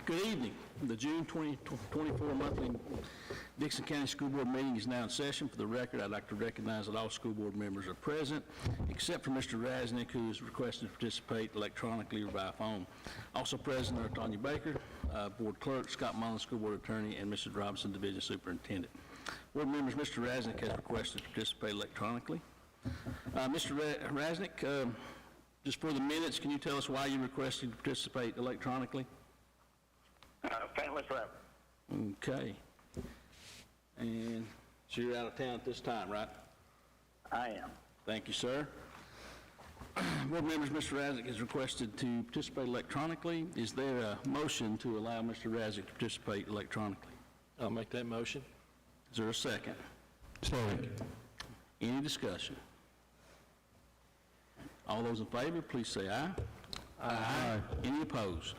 Good evening. The June 2024 monthly Dixon County School Board meeting is now in session. For the record, I'd like to recognize that all school board members are present, except for Mr. Rasnick, who has requested to participate electronically or by phone. Also present are Tanya Baker, Board Clerk, Scott Mullins, School Board Attorney, and Mrs. Robinson, Division Superintendent. Board members, Mr. Rasnick has requested to participate electronically. Mr. Rasnick, just for the minutes, can you tell us why you requested to participate electronically? Family forever. Okay. And so you're out of town at this time, right? I am. Thank you, sir. Board members, Mr. Rasnick has requested to participate electronically. Is there a motion to allow Mr. Rasnick to participate electronically? I'll make that motion. Is there a second? Second. Any discussion? All those in favor, please say aye. Aye. Any opposed?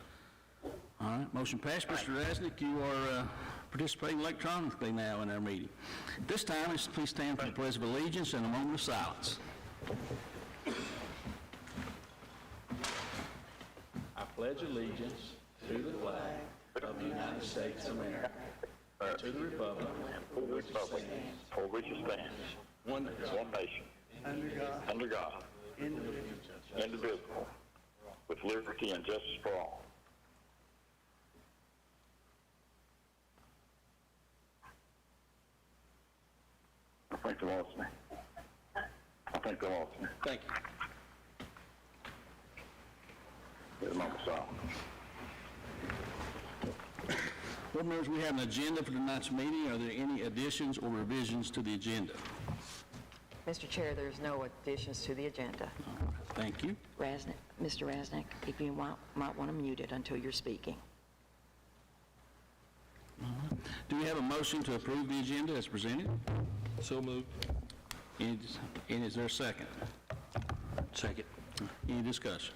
All right, motion passed. Mr. Rasnick, you are participating electronically now in our meeting. At this time, please stand for the Pledge of Allegiance and a moment of silence. I pledge allegiance to the flag of the United States of America, and to the republic For which it stands, one nation, under God, indivisible, with liberty and justice for all. I think they lost me. Thank you. There's my song. Board members, we have an agenda for tonight's meeting. Are there any additions or revisions to the agenda? Mr. Chair, there's no additions to the agenda. Thank you. Mr. Rasnick, if you might want to mute it until you're speaking. Do we have a motion to approve the agenda as presented? So moved. And is there a second? Second. Any discussion?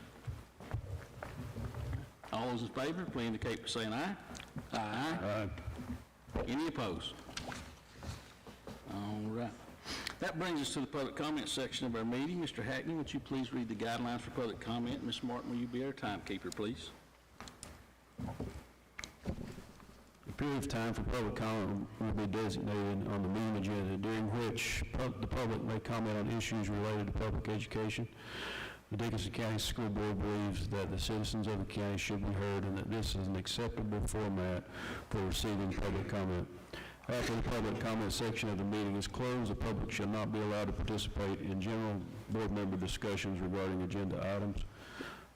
All those in favor, please indicate by saying aye. Aye. Any opposed? All right. That brings us to the public comment section of our meeting. Mr. Hackney, would you please read the guidelines for public comment? Ms. Martin, will you be our timekeeper, please? A period of time for public comment will be designated on the meeting agenda, during which the public may comment on issues related to public education. The Dickinson County School Board believes that the citizens of the county should be heard and that this is an acceptable format for receiving public comment. After the public comment section of the meeting is closed, the public shall not be allowed to participate in general board member discussions regarding agenda items.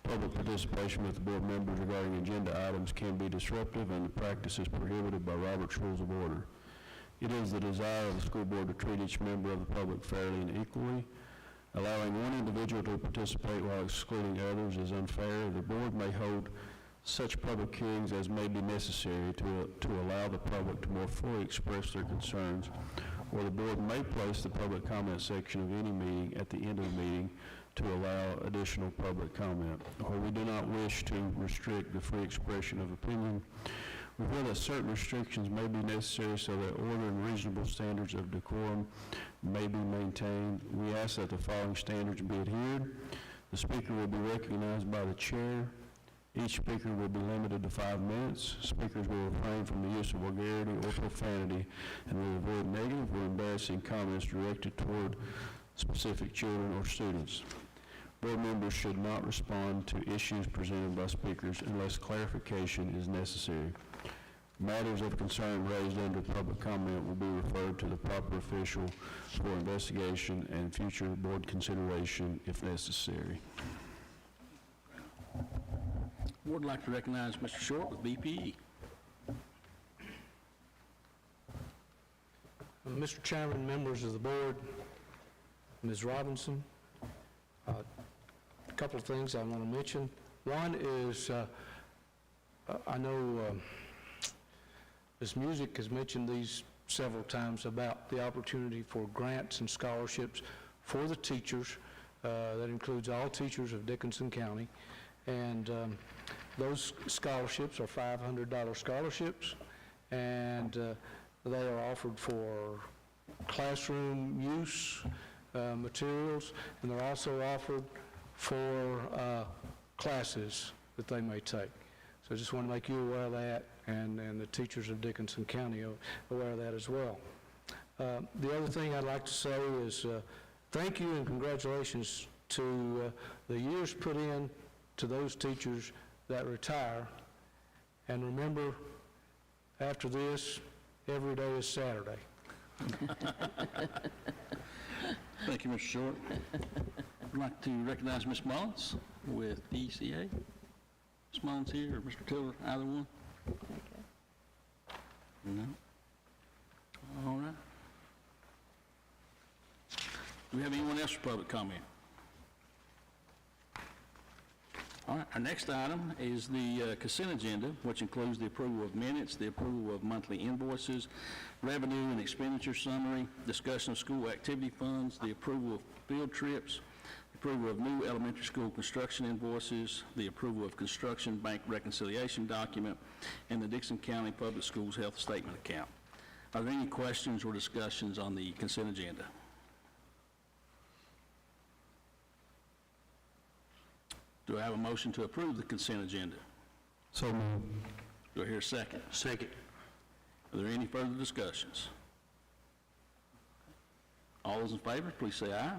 Public participation with the board members regarding agenda items can be disruptive, and the practice is prohibited by Robert's Rules of Order. It is the desire of the school board to treat each member of the public fairly and equally. Allowing one individual to participate while excluding others is unfair. The board may hold such public hearings as may be necessary to allow the public to more fully express their concerns, or the board may place the public comment section of any meeting at the end of the meeting to allow additional public comment. Or we do not wish to restrict the free expression of opinion. We feel that certain restrictions may be necessary so that order and reasonable standards of decorum may be maintained. We ask that the following standards be adhered. The speaker will be recognized by the chair. Each speaker will be limited to 5 minutes. Speakers will refrain from the use of vulgarity or profanity and will avoid negative or embarrassing comments directed toward specific children or students. Board members should not respond to issues presented by speakers unless clarification is necessary. Matters of concern raised under public comment will be referred to the proper official for investigation and future board consideration if necessary. Board would like to recognize Mr. Short with BPE. Mr. Chairman, members of the board, Ms. Robinson, a couple of things I want to mention. One is, I know Ms. Music has mentioned these several times about the opportunity for grants and scholarships for the teachers. That includes all teachers of Dickinson County. And those scholarships are $500 scholarships, and they are offered for classroom use materials, and they're also offered for classes that they may take. So I just want to make you aware of that, and the teachers of Dickinson County are aware of that as well. The other thing I'd like to say is thank you and congratulations to the years put in to those teachers that retire. And remember, after this, every day is Saturday. Thank you, Mr. Short. I'd like to recognize Ms. Mullins with DCA. Ms. Mullins here, or Mr. Tiller, either one? No? All right. Do we have anyone else for public comment? All right, our next item is the consent agenda, which includes the approval of minutes, the approval of monthly invoices, revenue and expenditure summary, discussion of school activity funds, the approval of field trips, approval of new elementary school construction invoices, the approval of construction bank reconciliation document, and the Dixon County Public Schools health statement account. Are there any questions or discussions on the consent agenda? Do I have a motion to approve the consent agenda? So moved. Do I hear a second? Second. Are there any further discussions? All those in favor, please say aye.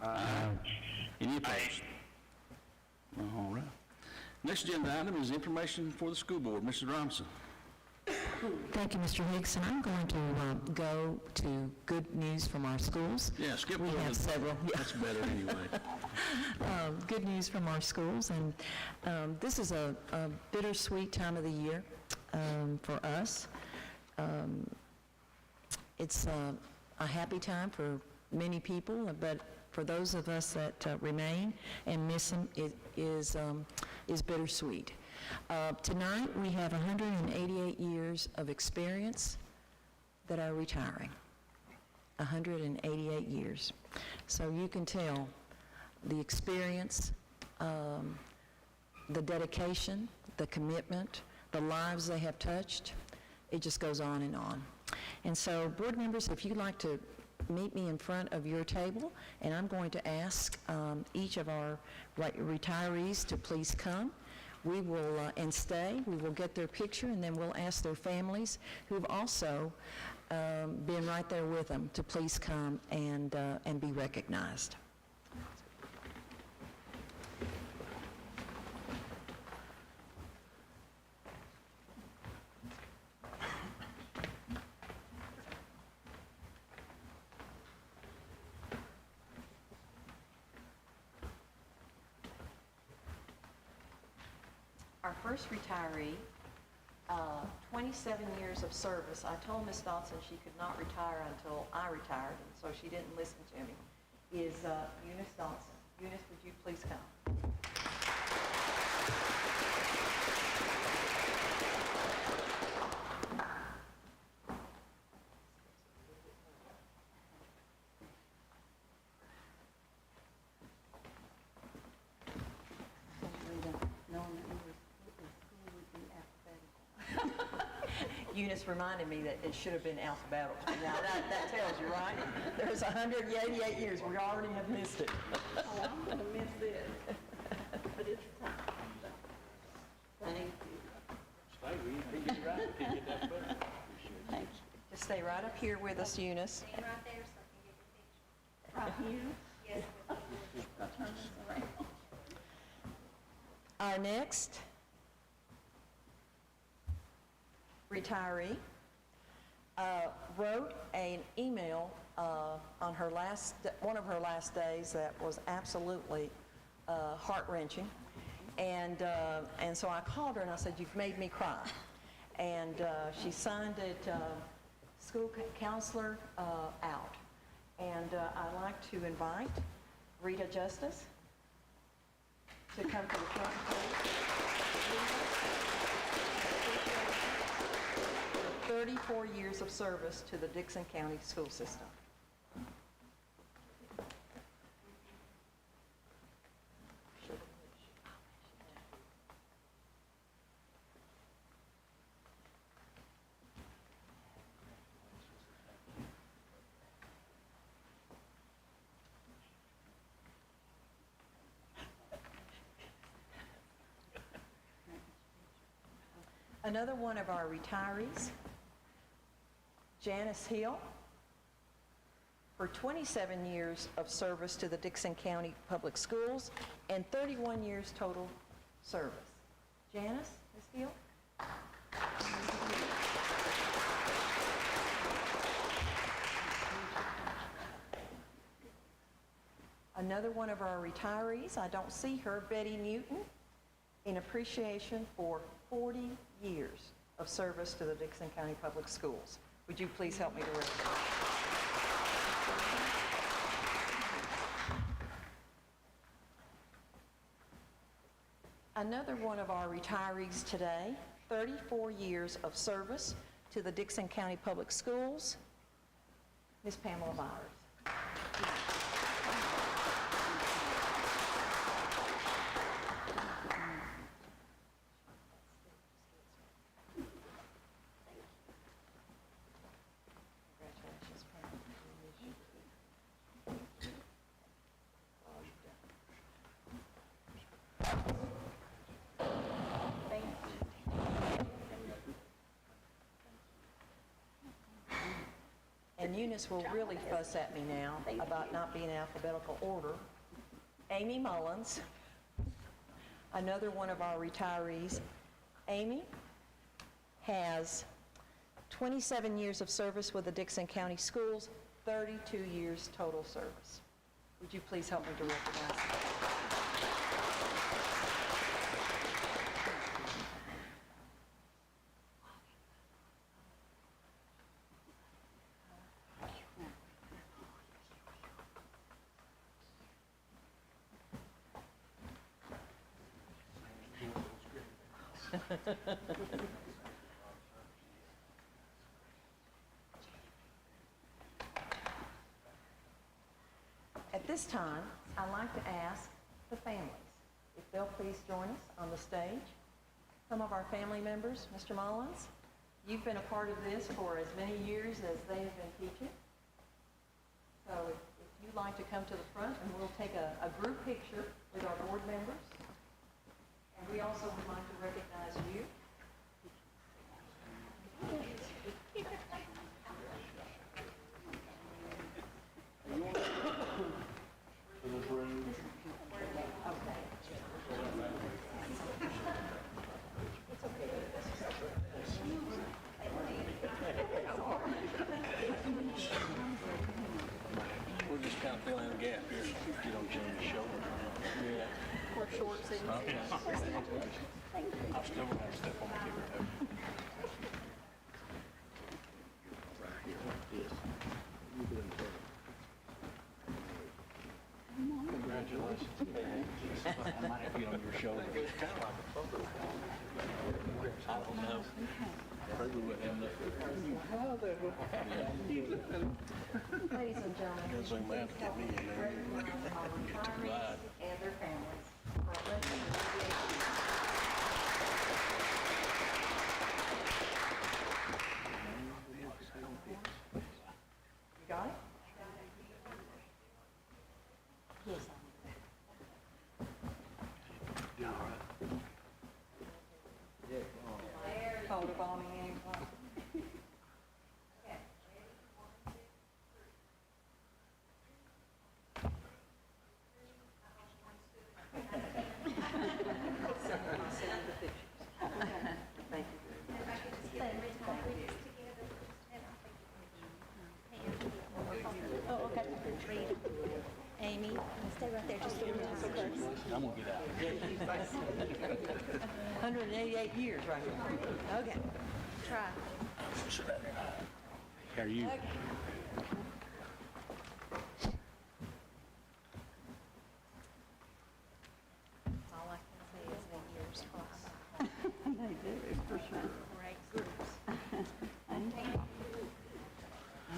Aye. Any opposed? All right. Next agenda item is information for the school board. Mrs. Robinson. Thank you, Mr. Higson. I'm going to go to good news from our schools. Yeah, skip We over have the- several. Yeah. That's better anyway. Good news from our schools, and this is a bittersweet time of the year for us. It's a happy time for many people, but for those of us that remain and miss them, it is bittersweet. Tonight, we have 188 years of experience that are retiring. 188 years. So you can tell the experience, the dedication, the commitment, the lives they have touched. It just goes on and on. And so, board members, if you'd like to meet me in front of your table, and I'm going to ask each of our retirees to please come. We will, and stay, we will get their picture, and then we'll ask their families who've also been right there with them to please come and be recognized. Our first retiree, 27 years of service. I told Ms. Dodson she could not retire until I retired, and so she didn't listen to me, is Eunice Dodson. Eunice, would you please come? Eunice reminded me that it should have been alphabetical. Now, that tells you, right? There's 188 years. We already have missed it. Oh, I'm going to miss this, but it's time. Thank you. Thank you. Just stay right up here with us, Eunice. Stand right there so I can get your picture. Right here? Yes. I'll turn this around. Our next retiree wrote an email on her one of her last days that was absolutely heart-wrenching, and so I called her and I said, "You've made me cry," and she signed it, school counselor out, and I'd like to invite Rita Justice to come to the front, please. 34 years of service to the Dixon County school system. Another one of our retirees, Janice Hill, for 27 years of service to the Dixon County Public Schools and 31 years total service. Janice, Ms. Hill? Another one of our retirees, I don't see her, Betty Newton, in appreciation for 40 years of service to the Dixon County Public Schools. Would you please help me to recognize? Another one of our retirees today, 34 years of service to the Dixon County Public Schools, Ms. Pamela Byers. Congratulations, Pamela. And Eunice will really fuss at me now about not being in alphabetical order. Amy Mullins, another one of our retirees. Amy has 27 years of service with the Dixon County Schools, 32 years total service. Would you please help me to recognize her? At this time, I'd like to ask the families if they'll please join us on the stage. Some of our family members, Mr. Mullins, you've been a part of this for as many years as they have been teaching. So if you'd like to come to the front, and we'll take a group picture with our board members. And we also would like to recognize you. We're just kind of filling in the gap here, so you don't jam your shoulder. Yeah. Or shorts and I'm still gonna have to step on my finger toe. Right here, like this. Congratulations. I might have to get on your shoulder. It's kind of like a photo. I don't know. Probably wouldn't have enough. ladies and gentlemen, Gotta zoom out to get me in there. our retirees and their families for a lesson in aviation. You got it? Yes. Photobombing anyone? I'll send you the pictures. Thank you very much. Oh, okay. Amy, stay right there, just a little too close. I'm gonna get out. 188 years right here. Okay, try. How are you? All I can say is the years fly by. They do, for sure. Great groups. And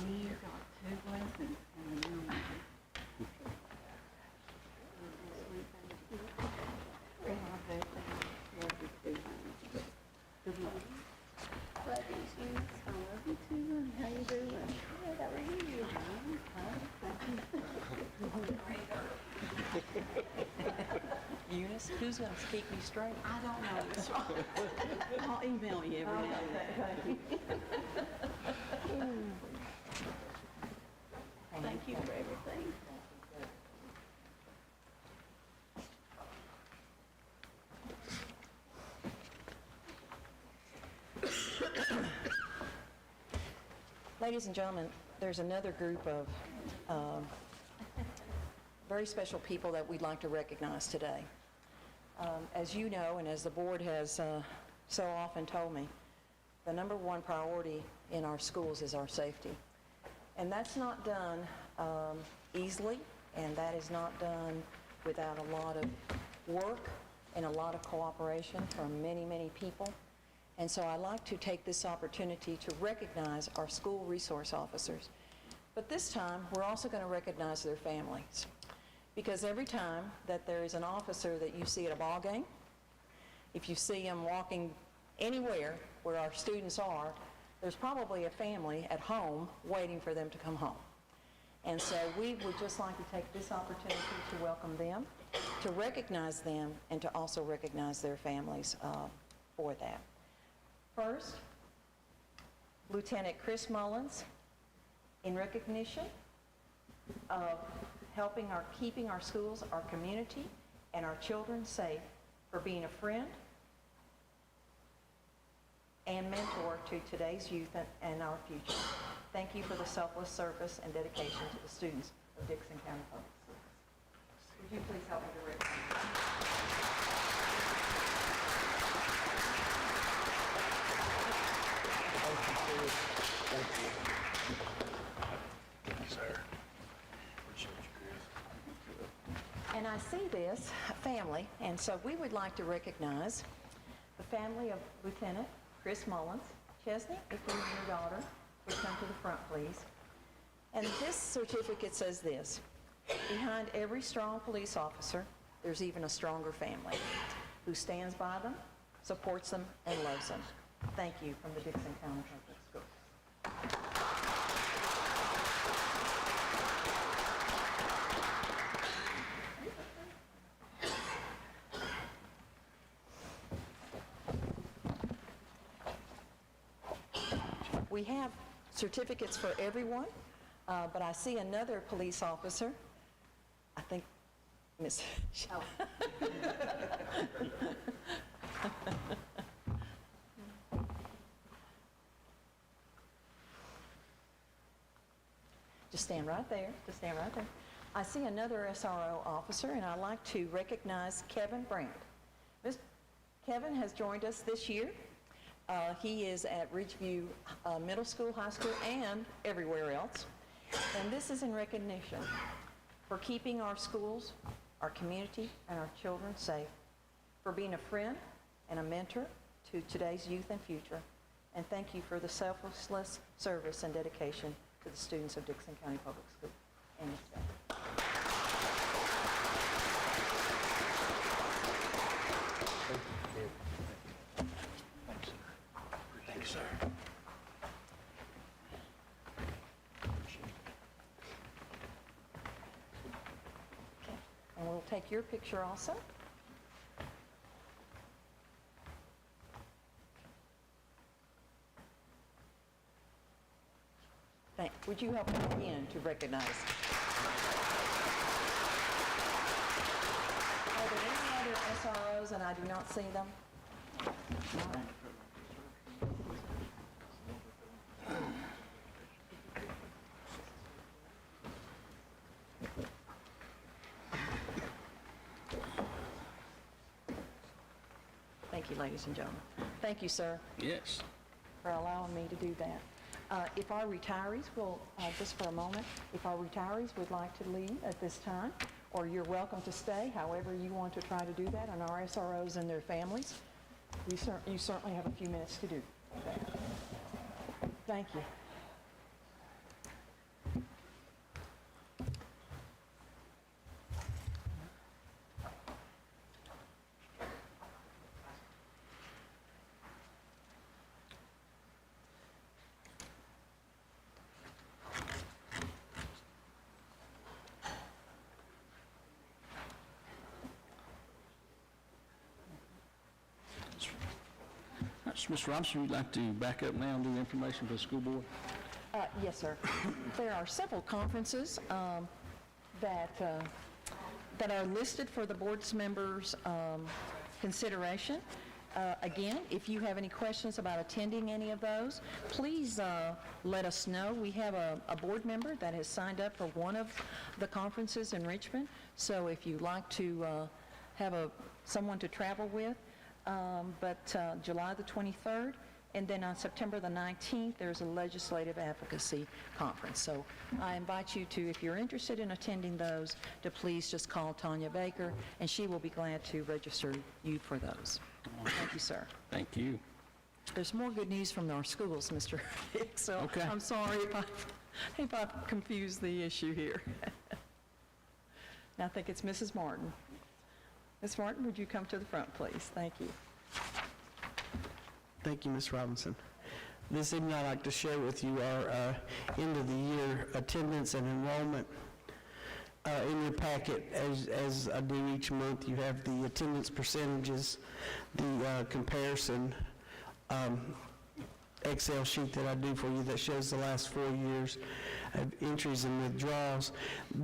you got two blessings and a new one. Well, I bet they love you too, honey. Good luck. Love you, Eunice. I love you too, honey. How you doing? Good, how are you? Miss, who's going to speak me straight? I don't know, Miss Robinson. I'll email you every now and then. Thank you for everything. Ladies and gentlemen, there's another group of very special people that we'd like to recognize today. As you know, and as the board has so often told me, the number one priority in our schools is our safety. And that's not done easily, and that is not done without a lot of work and a lot of cooperation from many, many people. And so I'd like to take this opportunity to recognize our school resource officers. But this time, we're also going to recognize their families. Because every time that there is an officer that you see at a ball game, if you see them walking anywhere where our students are, there's probably a family at home waiting for them to come home. And so we would just like to take this opportunity to welcome them, to recognize them, and to also recognize their families for that. First, Lieutenant Chris Mullins, in recognition of keeping our schools, our community, and our children safe, for being a friend and mentor to today's youth and our future. Thank you for the selfless service and dedication to the students of Dixon County Public Schools. Would you please help me to recognize? And I see this family, and so we would like to recognize the family of Lieutenant Chris Mullins. Chesney, if you and your daughter would come to the front, please. And this certificate says this: behind every strong police officer, there's even a stronger family who stands by them, supports them, and loves them. Thank you from the Dixon County Public Schools. We have certificates for everyone, but I see another police officer. I think Miss. Just stand right there. Just stand right there. I see another SRO officer, and I'd like to recognize Kevin Brandt. Kevin has joined us this year. He is at Ridgeview Middle School, High School, and everywhere else. And this is in recognition for keeping our schools, our community, and our children safe, for being a friend and a mentor to today's youth and future. And thank you for the selfless service and dedication to the students of Dixon County Public Schools and its staff. And we'll take your picture also. Would you help me again to recognize? Are there any other SROs and I do not see them? All right. Thank you, ladies and gentlemen. Thank you, sir, Yes. for allowing me to do that. If our retirees will, just for a moment, if our retirees would like to leave at this time, or you're welcome to stay, however you want to try to do that, and our SROs and their families, you certainly have a few minutes to do that. Thank you. Mr. Robinson, would you like to back up now and do the information for the school board? Yes, sir. There are several conferences that are listed for the board's members' consideration. Again, if you have any questions about attending any of those, please let us know. We have a board member that has signed up for one of the conferences in Richmond, so if you'd like to have someone to travel with, but July the 23rd, and then on September the 19th, there's a legislative advocacy conference. So I invite you to, if you're interested in attending those, to please just call Tanya Baker, and she will be glad to register you for those. Thank you, sir. Thank you. There's more good news from our schools, Mr. Hicks, so Okay. I'm sorry if I've confused the issue here. Now I think it's Mrs. Martin. Ms. Martin, would you come to the front, please? Thank you. Thank you, Ms. Robinson. This evening, I'd like to share with you our end-of-the-year attendance and enrollment. In your packet, as I do each month, you have the attendance percentages, the comparison Excel sheet that I do for you that shows the last 4 years of entries and withdrawals.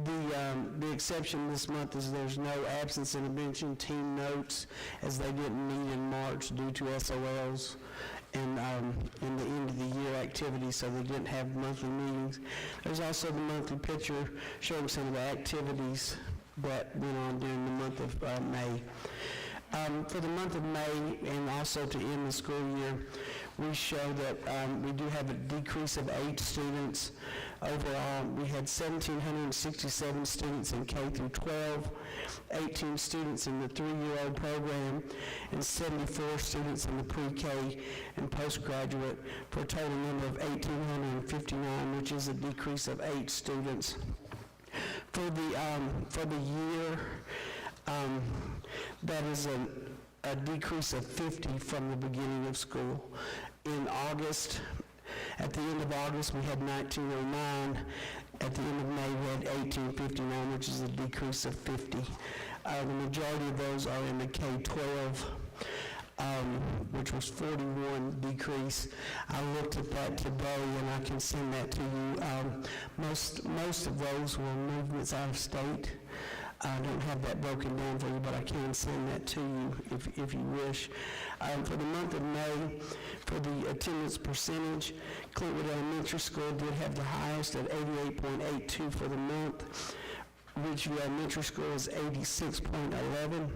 The exception this month is there's no absence intervention team notes, as they didn't meet in March due to SOLs and in the end of the year activities, so they didn't have monthly meetings. There's also the monthly picture showing some of the activities that went on during the month of May. For the month of May, and also to end the school year, we show that we do have a decrease of 8 students. Overall, we had 1,767 students in K through 12, 18 students in the 3-year-old program, and 74 students in the pre-K and postgraduate, for a total number of 1,859, which is a decrease of 8 students. For the year, that is a decrease of 50 from the beginning of school. In August, at the end of August, we had 1,909. At the end of May, we had 1,859, which is a decrease of 50. The majority of those are in the K-12, which was 41 decrease. I looked at that today, and I can send that to you. Most of those were movements out of state. I don't have that broken down for you, but I can send that to you if you wish. For the month of May, for the attendance percentage, Clintwood Elementary School did have the highest at 88.82 for the month. Ridgeview Elementary School is 86.11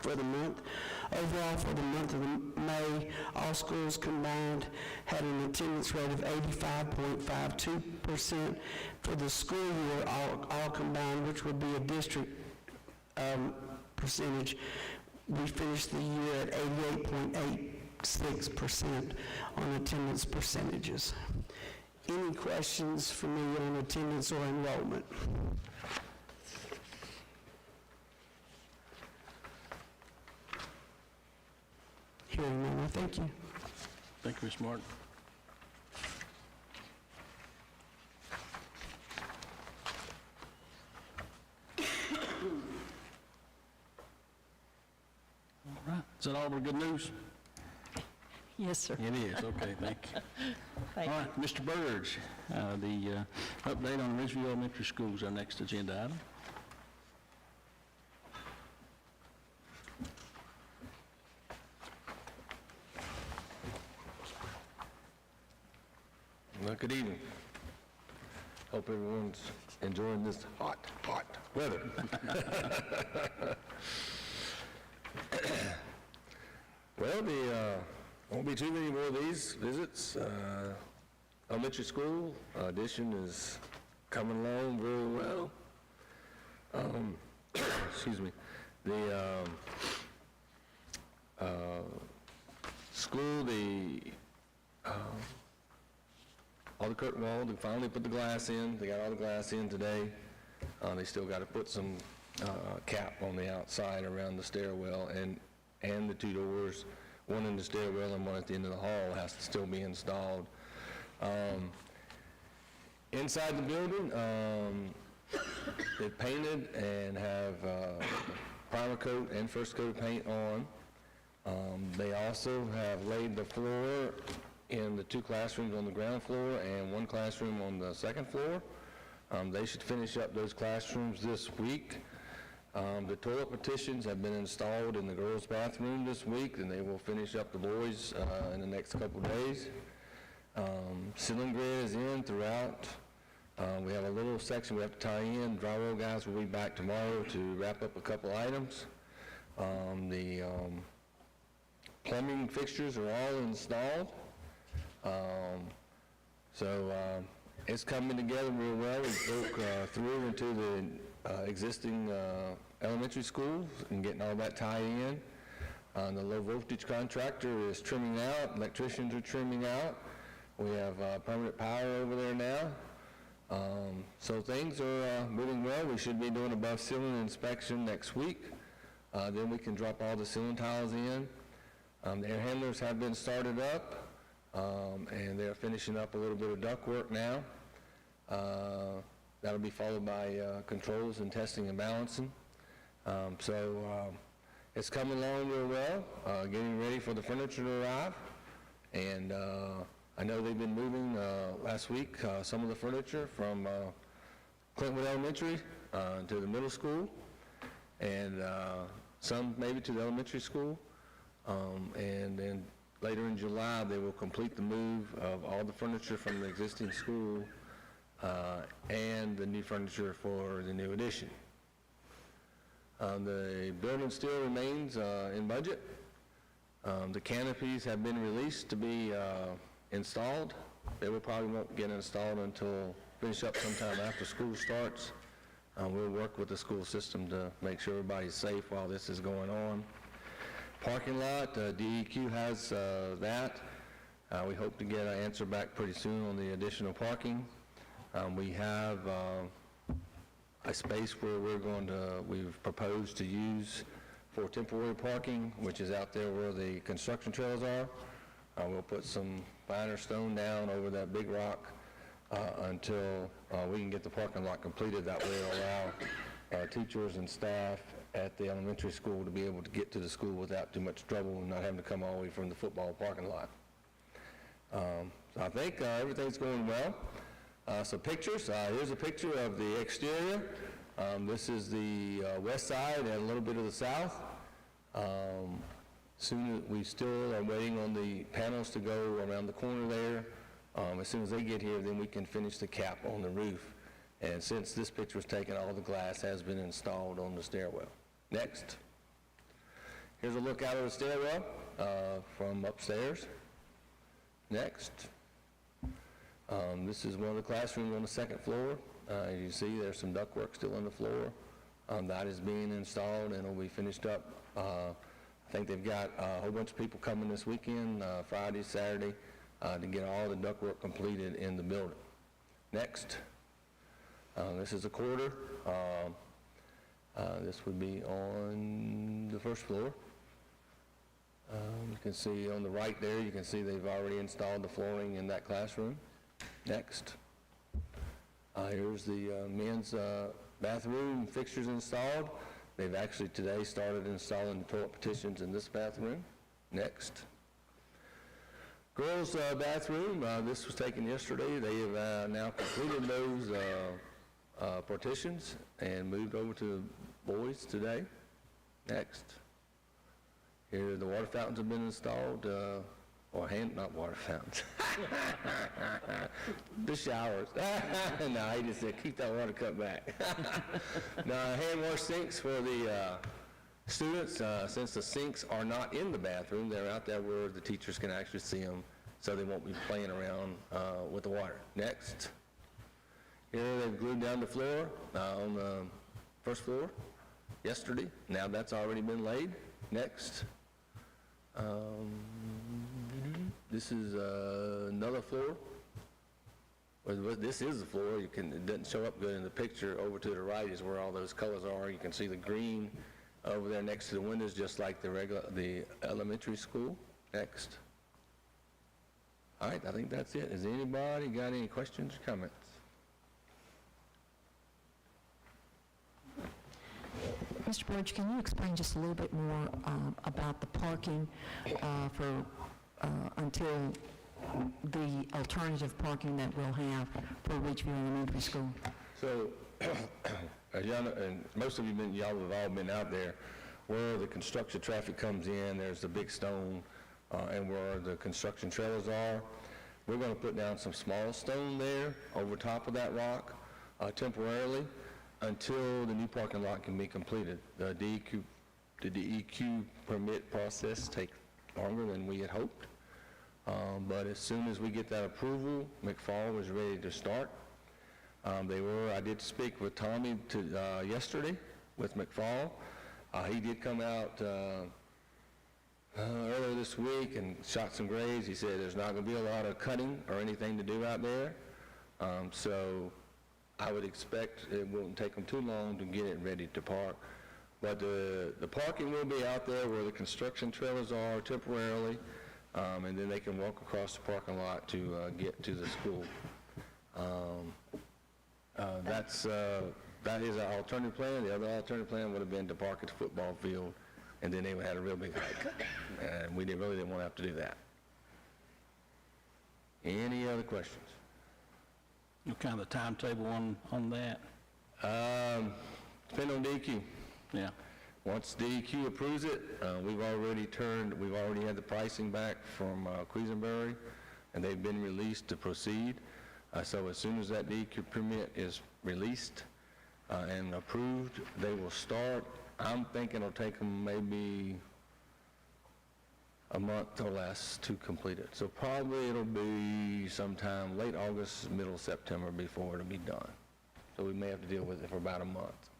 for the month. Overall, for the month of May, all schools combined had an attendance rate of 85.52%. For the school year, all combined, which would be a district percentage, we finished the year at 88.86% on attendance percentages. Any questions for me on attendance or enrollment? Hearing none, thank you. Thank you, Ms. Martin. All right. Is that all of our good news? Yes, sir. It is. Okay, thank you. Thank All you. right, Mr. Burge, the update on Ridgeview Elementary School is our next agenda item. Well, good evening. Hope everyone's enjoying this hot weather. Well, won't be too many more of these visits. Elementary school addition is coming along very well. Excuse me. The school, all the curtain wall, they finally put the glass in. They got all the glass in today. They still got to put some cap on the outside around the stairwell and the 2 doors. One in the stairwell and one at the end of the hall has to still be installed. Inside the building, they painted and have primer coat and first coat of paint on. They also have laid the floor in the 2 classrooms on the ground floor and 1 classroom on the second floor. They should finish up those classrooms this week. The toilet partitions have been installed in the girls' bathroom this week, and they will finish up the boys' in the next couple days. Ceiling grid is in throughout. We have a little section we have to tie in. Drywall guys will be back tomorrow to wrap up a couple items. The plumbing fixtures are all installed. It's coming together real well. We broke through into the existing elementary schools and getting all that tied in. The low voltage contractor is trimming out. Electricians are trimming out. We have permanent power over there now. So things are moving well. We should be doing above ceiling inspection next week. Then we can drop all the ceiling tiles in. The air handlers have been started up, and they're finishing up a little bit of ductwork now. That'll be followed by controls and testing and balancing. It's coming along real well, getting ready for the furniture to arrive. And I know they've been moving last week some of the furniture from Clintwood Elementary to the middle school, and some maybe to the elementary school. And then later in July, they will complete the move of all the furniture from the existing school and the new furniture for the new addition. The building still remains in budget. The canopies have been released to be installed. They will probably won't get installed until finish up sometime after school starts. We'll work with the school system to make sure everybody's safe while this is going on. Parking lot, DEQ has that. We hope to get an answer back pretty soon on the additional parking. We have a space where we've proposed to use for temporary parking, which is out there where the construction trails are. We'll put some finer stone down over that big rock until we can get the parking lot completed. That way it'll allow teachers and staff at the elementary school to be able to get to the school without too much trouble and not having to come all the way from the football parking lot. So I think everything's going well. Some pictures. Here's a picture of the exterior. This is the west side and a little bit of the south. We still are waiting on the panels to go around the corner there. As soon as they get here, then we can finish the cap on the roof. And since this picture was taken, all the glass has been installed on the stairwell. Next. Here's a look out of the stairwell from upstairs. Next. This is one of the classrooms on the second floor. As you see, there's some ductwork still on the floor. That is being installed and will be finished up. I think they've got a whole bunch of people coming this weekend, Friday, Saturday, to get all the ductwork completed in the building. Next. This is a corridor. This would be on the first floor. You can see on the right there, you can see they've already installed the flooring in that classroom. Next. Here's the men's bathroom fixtures installed. They've actually today started installing the toilet partitions in this bathroom. Next. Girls' bathroom, this was taken yesterday. They have now completed those partitions and moved over to boys today. Next. Here, the water fountains have been installed, not water fountains. The showers. No, he just said, keep that water cut back. No, hand wash sinks for the students, since the sinks are not in the bathroom, they're out there where the teachers can actually see them, so they won't be playing around with the water. Next. Here, they've glued down the floor on the first floor yesterday. Now that's already been laid. Next. This is another floor. Well, this is the floor. It doesn't show up good in the picture. Over to the right is where all those colors are. You can see the green over there next to the windows, just like the elementary school. Next. All right, I think that's it. Has anybody got any questions or comments? Mr. Burge, can you explain just a little bit more about the parking until the alternative parking that we'll have for Ridgeview Elementary School? So, as y'all know, and most of y'all have all been out there, where the construction traffic comes in, there's the big stone, and where the construction trailers are. We're going to put down some small stone there over top of that rock temporarily until the new parking lot can be completed. The DEQ permit process takes longer than we had hoped, but as soon as we get that approval, McFall was ready to start. I did speak with Tommy yesterday with McFall. He did come out earlier this week and shot some grades. He said there's not going to be a lot of cutting or anything to do out there. So I would expect it won't take them too long to get it ready to park. But the parking will be out there where the construction trailers are temporarily, and then they can walk across the parking lot to get to the school. That is our alternative plan. The other alternative plan would have been to park at the football field, and then they would have had a real big hike. And we really didn't want to have to do that. Any other questions? What kind of timetable on that? Depend on DEQ. Yeah. Once DEQ approves it, we've already had the pricing back from Quisenberry, and they've been released to proceed. So as soon as that DEQ permit is released and approved, they will start. I'm thinking it'll take them maybe a month or less to complete it. So probably it'll be sometime late August, middle of September before it'll be done. So we may have to deal with it for about a month.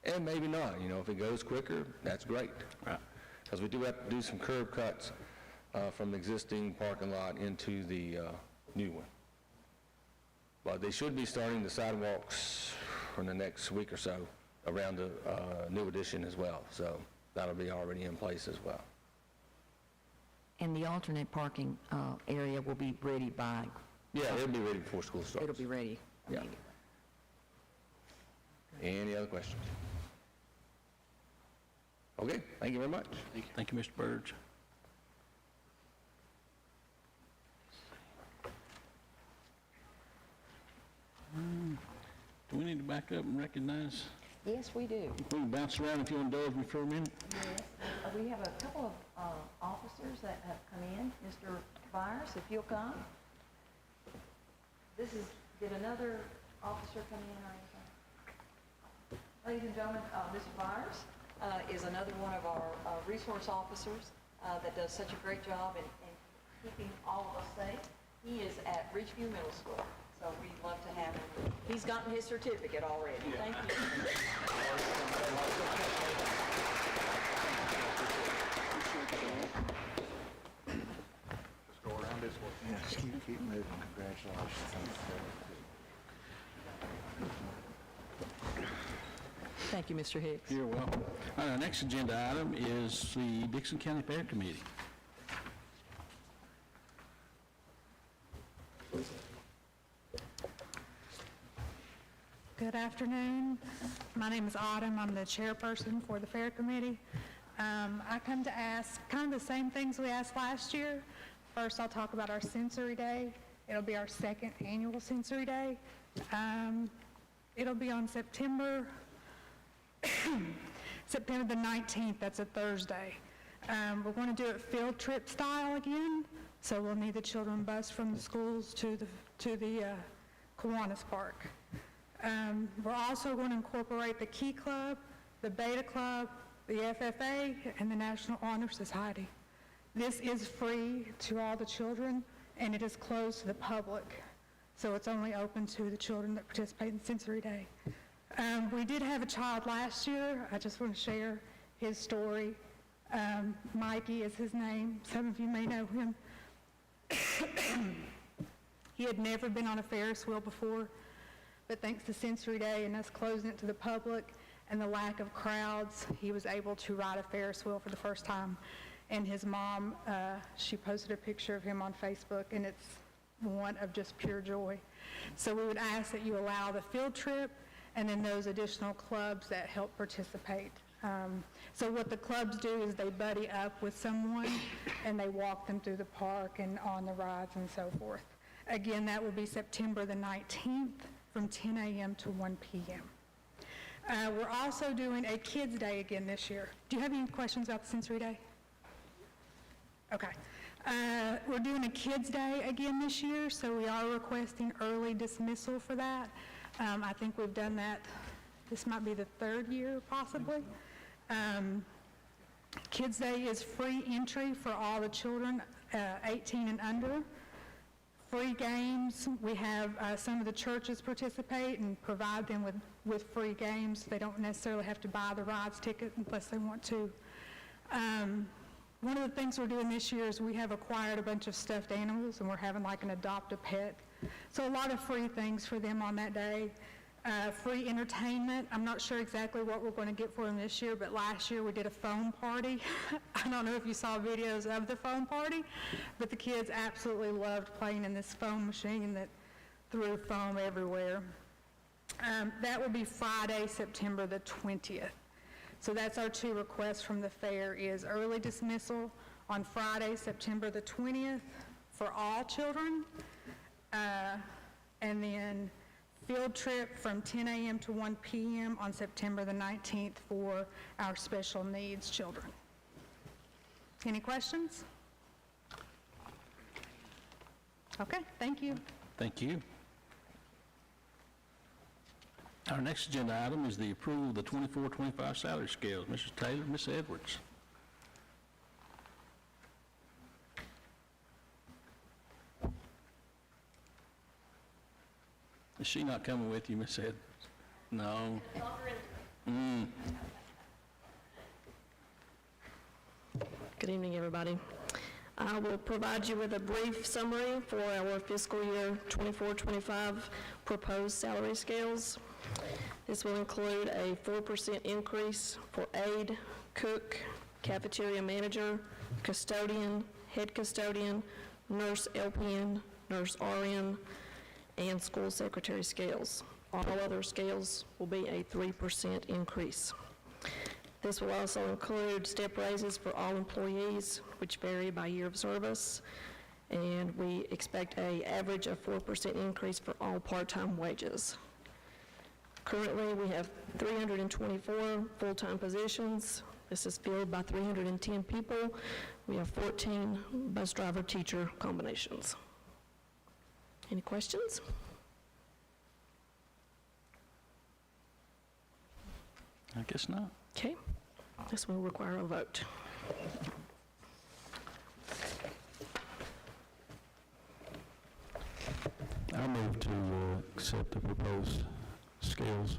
And maybe not, if it goes quicker, that's great. Right. Because we do have to do some curb cuts from the existing parking lot into the new one. But they should be starting the sidewalks in the next week or so around the new addition as well. So that'll be already in place as well. And the alternate parking area will be ready by, Yeah, it'll be ready before school starts. it'll be ready. Yeah. Any other questions? Okay, thank you very much. Thank you, Mr. Burge. Do we need to back up and recognize? Yes, we do. We can bounce around if you'll indulge me for a minute. Yes. We have a couple of officers that have come in. Mr. Byers, if you'll come. Did another officer come in or anything? Ladies and gentlemen, Mr. Byers is another one of our resource officers that does such a great job in keeping all of us safe. He is at Ridgeview Middle School, so we'd love to have him. He's gotten his certificate already. Thank you. Just go around this way. Yeah, just keep moving. Congratulations. Thank you, Mr. Hicks. You're welcome. All right, our next agenda item is the Dixon County Fair Committee. Good afternoon. My name is Autumn. I'm the chairperson for the Fair Committee. I come to ask kind of the same things we asked last year. First, I'll talk about our Sensory Day. It'll be our second annual Sensory Day. It'll be on September the 19th. That's a Thursday. We're going to do it field trip style again, so we'll need the children bused from the schools to the Kiwanis Park. We're also going to incorporate the Key Club, the Beta Club, the FFA, and the National Honor Society. This is free to all the children, and it is closed to the public, so it's only open to the children that participate in Sensory Day. We did have a child last year. I just want to share his story. Mikey is his name. Some of you may know him. He had never been on a Ferris wheel before, but thanks to Sensory Day and us closing it to the public and the lack of crowds, he was able to ride a Ferris wheel for the first time. And his mom, she posted a picture of him on Facebook, and it's one of just pure joy. So we would ask that you allow the field trip and then those additional clubs that help participate. So what the clubs do is they buddy up with someone, and they walk them through the park and on the rides and so forth. Again, that will be September the 19th from 10 a.m. to 1 p.m. We're also doing a Kids Day again this year. Do you have any questions about the Sensory Day? Okay. We're doing a Kids Day again this year, so we are requesting early dismissal for that. I think we've done that, this might be the third year possibly. Kids Day is free entry for all the children 18 and under. Free games, we have some of the churches participate and provide them with free games. They don't necessarily have to buy the rides ticket unless they want to. One of the things we're doing this year is we have acquired a bunch of stuffed animals, and we're having like an adopt a pet. So a lot of free things for them on that day. Free entertainment. I'm not sure exactly what we're going to get for them this year, but last year we did a foam party. I don't know if you saw videos of the foam party, but the kids absolutely loved playing in this foam machine that threw foam everywhere. That will be Friday, September the 20th. So that's our two requests from the fair, is early dismissal on Friday, September the 20th for all children, and then field trip from 10 a.m. to 1 p.m. on September the 19th for our special needs children. Any questions? Okay, thank you. Thank you. Our next agenda item is the approval of the 24-25 salary scales. Mrs. Taylor, Ms. Edwards. Is she not coming with you, Ms. Edwards? No. Good evening, everybody. I will provide you with a brief summary for our fiscal year 24-25 proposed salary scales. This will include a 4% increase for aide, cook, cafeteria manager, custodian, head custodian, nurse LPN, nurse RN, and school secretary scales. All other scales will be a 3% increase. This will also include step raises for all employees, which vary by year of service, and we expect an average of 4% increase for all part-time wages. Currently, we have 324 full-time positions. This is filled by 310 people. We have 14 bus driver teacher combinations. Any questions? I guess not. Okay. This will require a vote. I move to accept the proposed scales.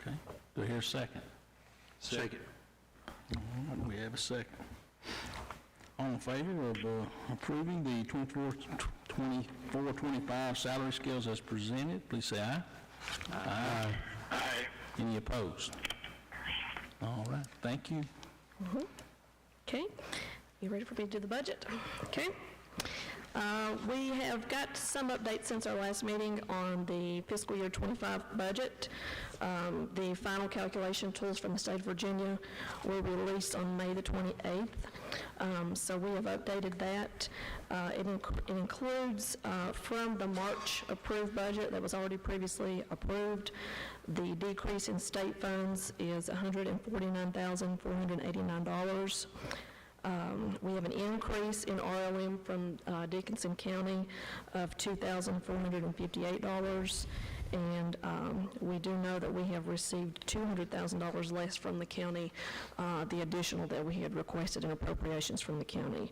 Okay. Do I hear a second? Second. All right, we have a second. All in favor of approving the 24-25 salary scales as presented, please say aye. Aye. Aye. Any opposed? All right, thank you. Okay. You ready for me to do the budget? Okay. We have got some updates since our last meeting on the fiscal year 25 budget. The final calculation tools from the state of Virginia were released on May the 28th. So we have updated that. It includes from the March approved budget that was already previously approved. The decrease in state funds is $149,489. We have an increase in RLM from Dickinson County of $2,458, and we do know that we have received $200,000 less from the county, the additional that we had requested in appropriations from the county.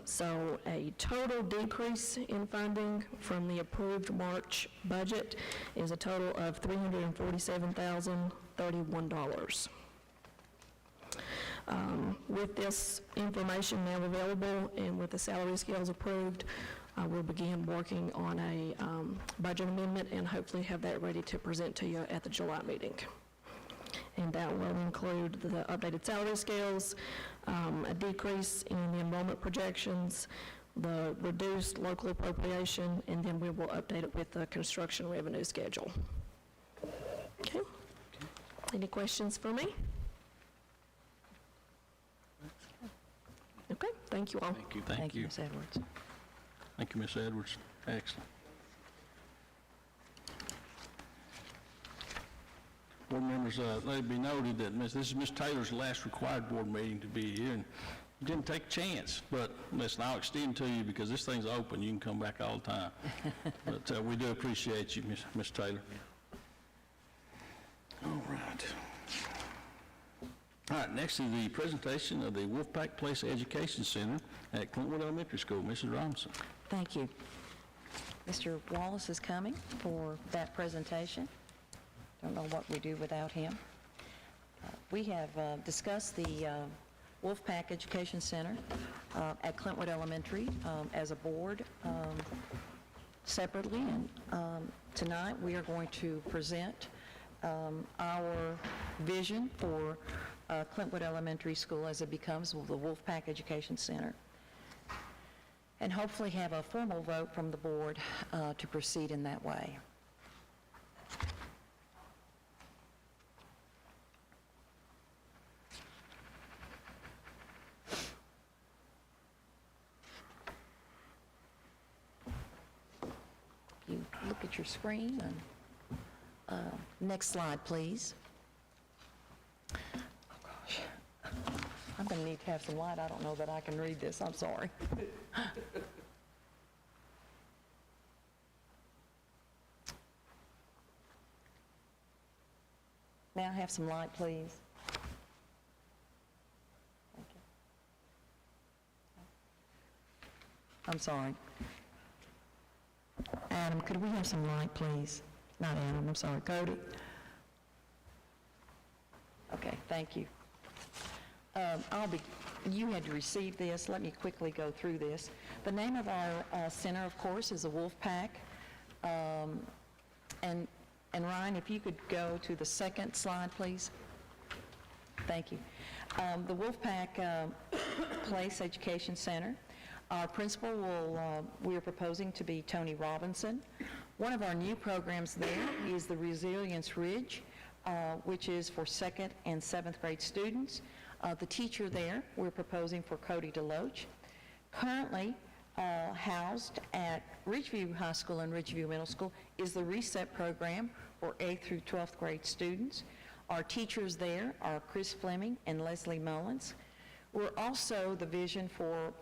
So a total decrease in funding from the approved March budget is a total of $347,031. With this information now available and with the salary scales approved, we'll begin working on a budget amendment and hopefully have that ready to present to you at the July meeting. And that will include the updated salary scales, a decrease in the enrollment projections, the reduced local appropriation, and then we will update it with the construction revenue schedule. Any questions for me? Okay, thank you all. Thank you, Thank you, Ms. Edwards. Thank you, Ms. Edwards. Excellent. Board members, let it be noted that this is Ms. Taylor's last required board meeting to be here, and you didn't take a chance, but listen, I'll extend to you because this thing's open. You can come back all the time. But we do appreciate you, Ms. Taylor. All right. All right, next is the presentation of the Wolfpack Place Education Center at Clintwood Elementary School. Mrs. Robinson. Thank you. Mr. Wallace is coming for that presentation. Don't know what we do without him. We have discussed the Wolfpack Education Center at Clintwood Elementary as a board separately, and tonight we are going to present our vision for Clintwood Elementary School as it becomes the Wolfpack Education Center, and hopefully have a formal vote from the board to proceed in that way. You look at your screen, and next slide, please. Oh, gosh. I'm going to need to have some light. I don't know that I can read this. I'm sorry. May I have some light, please? Thank you. I'm sorry. Adam, could we have some light, please? Not Adam, I'm sorry, Cody. Okay, thank you. You had to receive this. Let me quickly go through this. The name of our center, of course, is the Wolfpack. And Ryan, if you could go to the second slide, please. Thank you. The Wolfpack Place Education Center. Our principal we are proposing to be Tony Robinson. One of our new programs there is the Resilience Ridge, which is for 2nd and 7th grade students. The teacher there, we're proposing for Cody DeLoach. Currently housed at Ridgeview High School and Ridgeview Middle School is the Reset program for 8th through 12th grade students. Our teachers there are Chris Fleming and Leslie Mullins. We're also, the vision for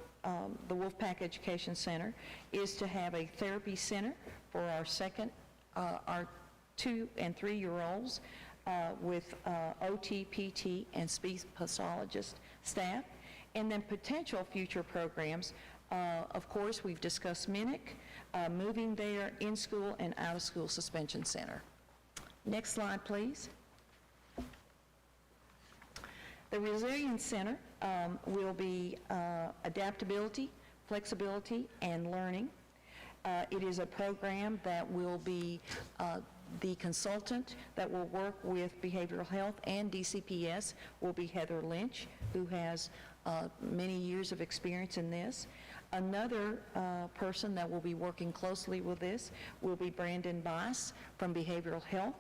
the Wolfpack Education Center is to have a therapy center for our 2- and 3-year-olds with OT, PT, and speech pathologist staff, and then potential future programs. Of course, we've discussed Minnick, moving there, in-school and out-of-school suspension center. Next slide, please. The Resilience Center will be adaptability, flexibility, and learning. It is a program that will be the consultant that will work with behavioral health and DCPS will be Heather Lynch, who has many years of experience in this. Another person that will be working closely with this will be Brandon Bice from Behavioral Health.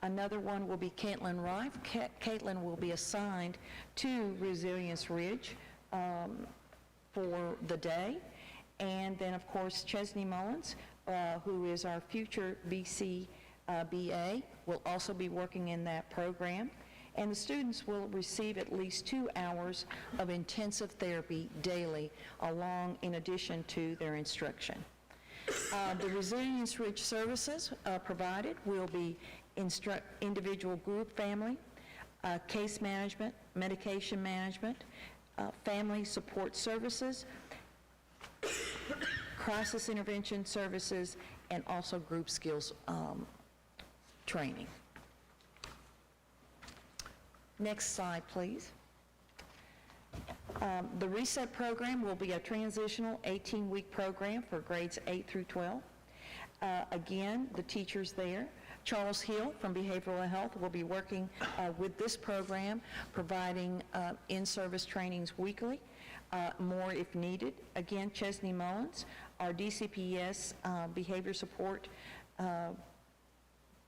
Another one will be Caitlin Rife. Caitlin will be assigned to Resilience Ridge for the day. And then, of course, Chesney Mullins, who is our future BA, will also be working in that program. And the students will receive at least 2 hours of intensive therapy daily, in addition to their instruction. The Resilience Ridge services provided will be individual, group, family, case management, medication management, family support services, crisis intervention services, and also group skills training. Next slide, please. The Reset program will be a transitional 18-week program for grades 8 through 12. Again, the teachers there, Charles Hill from Behavioral Health will be working with this program, providing in-service trainings weekly, more if needed. Again, Chesney Mullins, our DCPS behavior support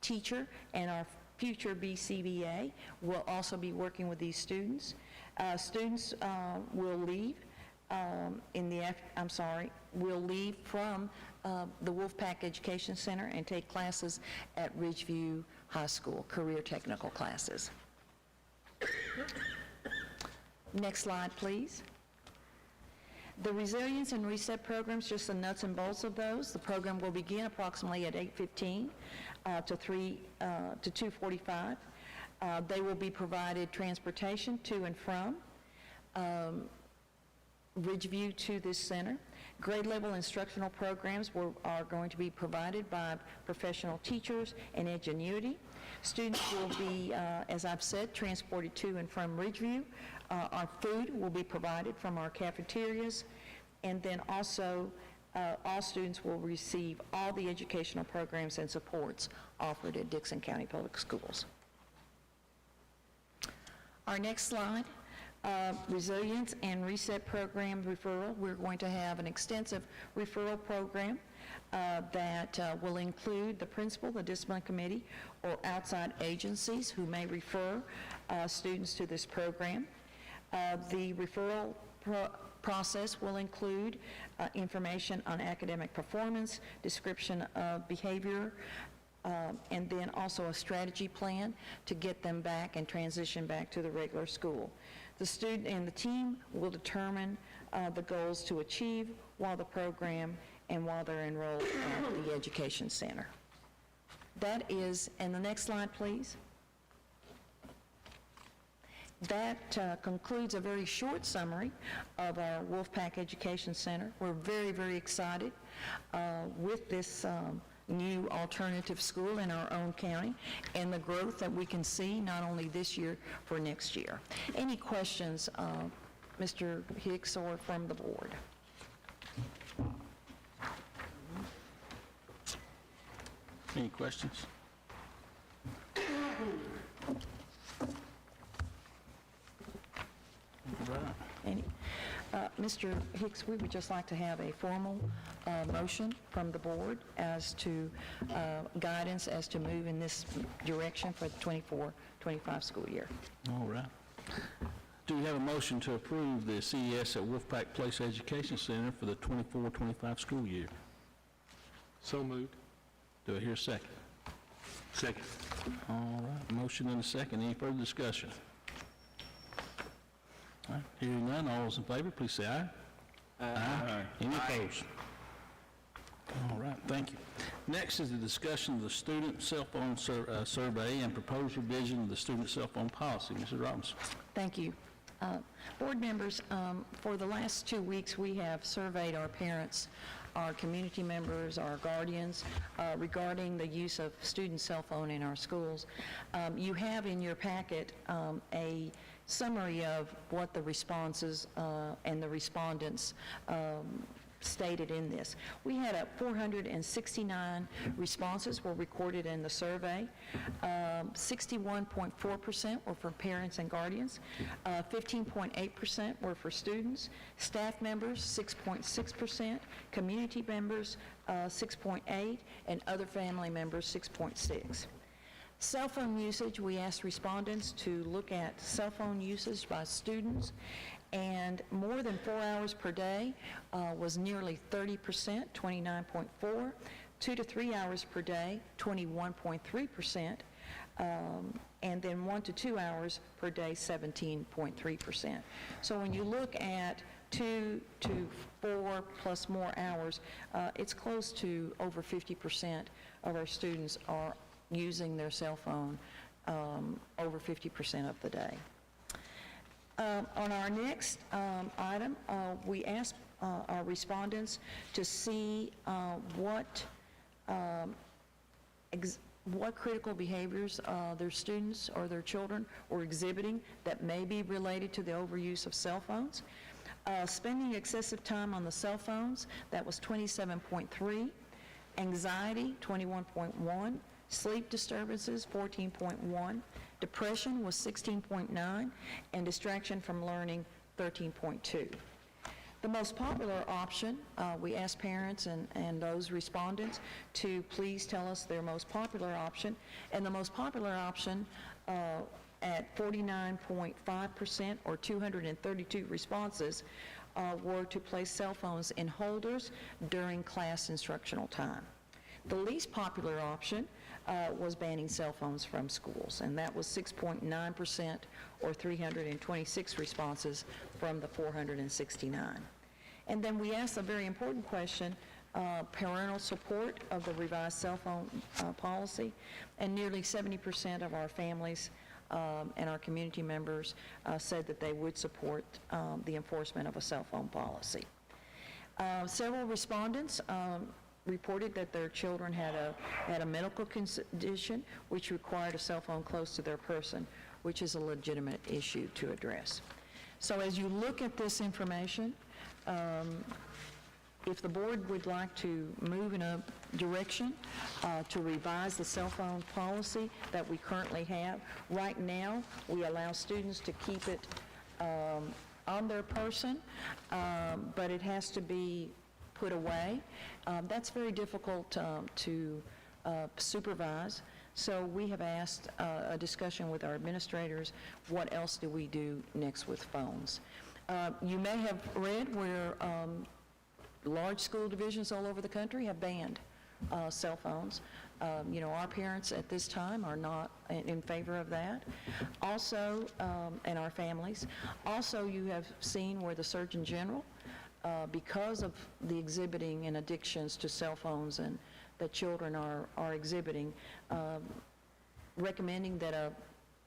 teacher, and our future BCBA will also be working with these students. Students will leave will leave from the Wolfpack Education Center and take classes at Ridgeview High School, career technical classes. Next slide, please. The Resilience and Reset programs, just the nuts and bolts of those. The program will begin approximately at 8:15 to 2:45. They will be provided transportation to and from Ridgeview to this center. Grade level instructional programs are going to be provided by professional teachers and Edgenuity. Students will be, as I've said, transported to and from Ridgeview. Our food will be provided from our cafeterias, and then also all students will receive all the educational programs and supports offered at Dickson County Public Schools. Our next slide. Resilience and Reset program referral. We're going to have an extensive referral program that will include the principal, the discipline committee, or outside agencies who may refer students to this program. The referral process will include information on academic performance, description of behavior, and then also a strategy plan to get them back and transition back to the regular school. The student and the team will determine the goals to achieve while the program and while they're enrolled at the Education Center. That is, and the next slide, please. That concludes a very short summary of our Wolfpack Education Center. We're very, very excited with this new alternative school in our own county and the growth that we can see not only this year, for next year. Any questions, Mr. Hicks, or from the board? Any questions? Any? Mr. Hicks, we would just like to have a formal motion from the board as to guidance as to move in this direction for the 24-25 school year. All right. Do we have a motion to approve the CES at Wolfpack Place Education Center for the 24-25 school year? So moved. Do I hear a second? Second. All right, motion and a second. Any further discussion? All right, hearing none, all those in favor, please say aye. Aye. Any opposed? All right, thank you. Next is the discussion of the student cell phone survey and proposed revision of the student cell phone policy. Mrs. Robinson. Thank you. Board members, for the last 2 weeks, we have surveyed our parents, our community members, our guardians, regarding the use of student cell phone in our schools. You have in your packet a summary of what the responses and the respondents stated in this. We had 469 responses were recorded in the survey. 61.4% were for parents and guardians. 15.8% were for students. Staff members, 6.6%. Community members, 6.8%. And other family members, 6.6%. Cell phone usage, we asked respondents to look at cell phone usage by students, and more than 4 hours per day was nearly 30%, 29.4%, 2 to 3 hours per day, 21.3%, and then 1 to 2 hours per day, 17.3%. So when you look at 2 to 4 plus more hours, it's close to over 50% of our students are using their cell phone over 50% of the day. On our next item, we asked our respondents to see what critical behaviors their students or their children were exhibiting that may be related to the overuse of cell phones. Spending excessive time on the cell phones, that was 27.3. Anxiety, 21.1. Sleep disturbances, 14.1. Depression was 16.9, and distraction from learning, 13.2. The most popular option, we asked parents and those respondents to please tell us their most popular option, and the most popular option at 49.5%, or 232 responses, were to place cell phones in holders during class instructional time. The least popular option was banning cell phones from schools, and that was 6.9%, or 326 responses from the 469. And then we asked a very important question, parental support of the revised cell phone policy, and nearly 70% of our families and our community members said that they would support the enforcement of a cell phone policy. Several respondents reported that their children had a medical condition which required a cell phone close to their person, which is a legitimate issue to address. So as you look at this information, if the board would like to move in a direction to revise the cell phone policy that we currently have, right now we allow students to keep it on their person, but it has to be put away. That's very difficult to supervise. So we have asked a discussion with our administrators, what else do we do next with phones? You may have read where large school divisions all over the country have banned cell phones. Our parents at this time are not in favor of that. Also, and our families. Also, you have seen where the Surgeon General, because of the exhibiting and addictions to cell phones and that children are exhibiting, recommending that a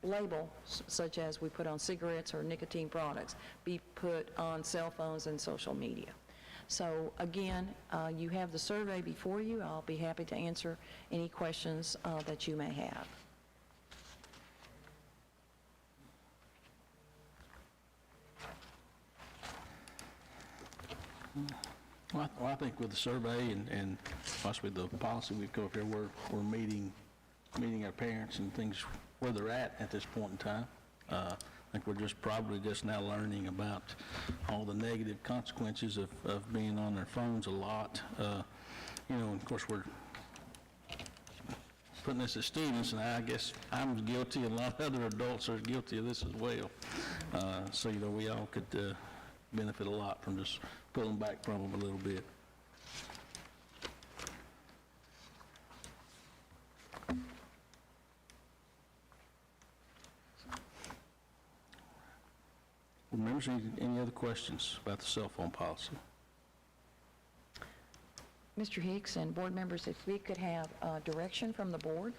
label such as we put on cigarettes or nicotine products be put on cell phones and social media. So again, you have the survey before you. I'll be happy to answer any questions that you may have. Well, I think with the survey and possibly the policy we've come up here, we're meeting our parents and things where they're at this point in time. I think we're probably just now learning about all the negative consequences of being on their phones a lot. And of course we're putting this at students, and I guess I'm guilty, and a lot of other adults are guilty of this as well. So we all could benefit a lot from just pulling back from them a little bit. Members, any other questions about the cell phone policy? Mr. Hicks and board members, if we could have direction from the board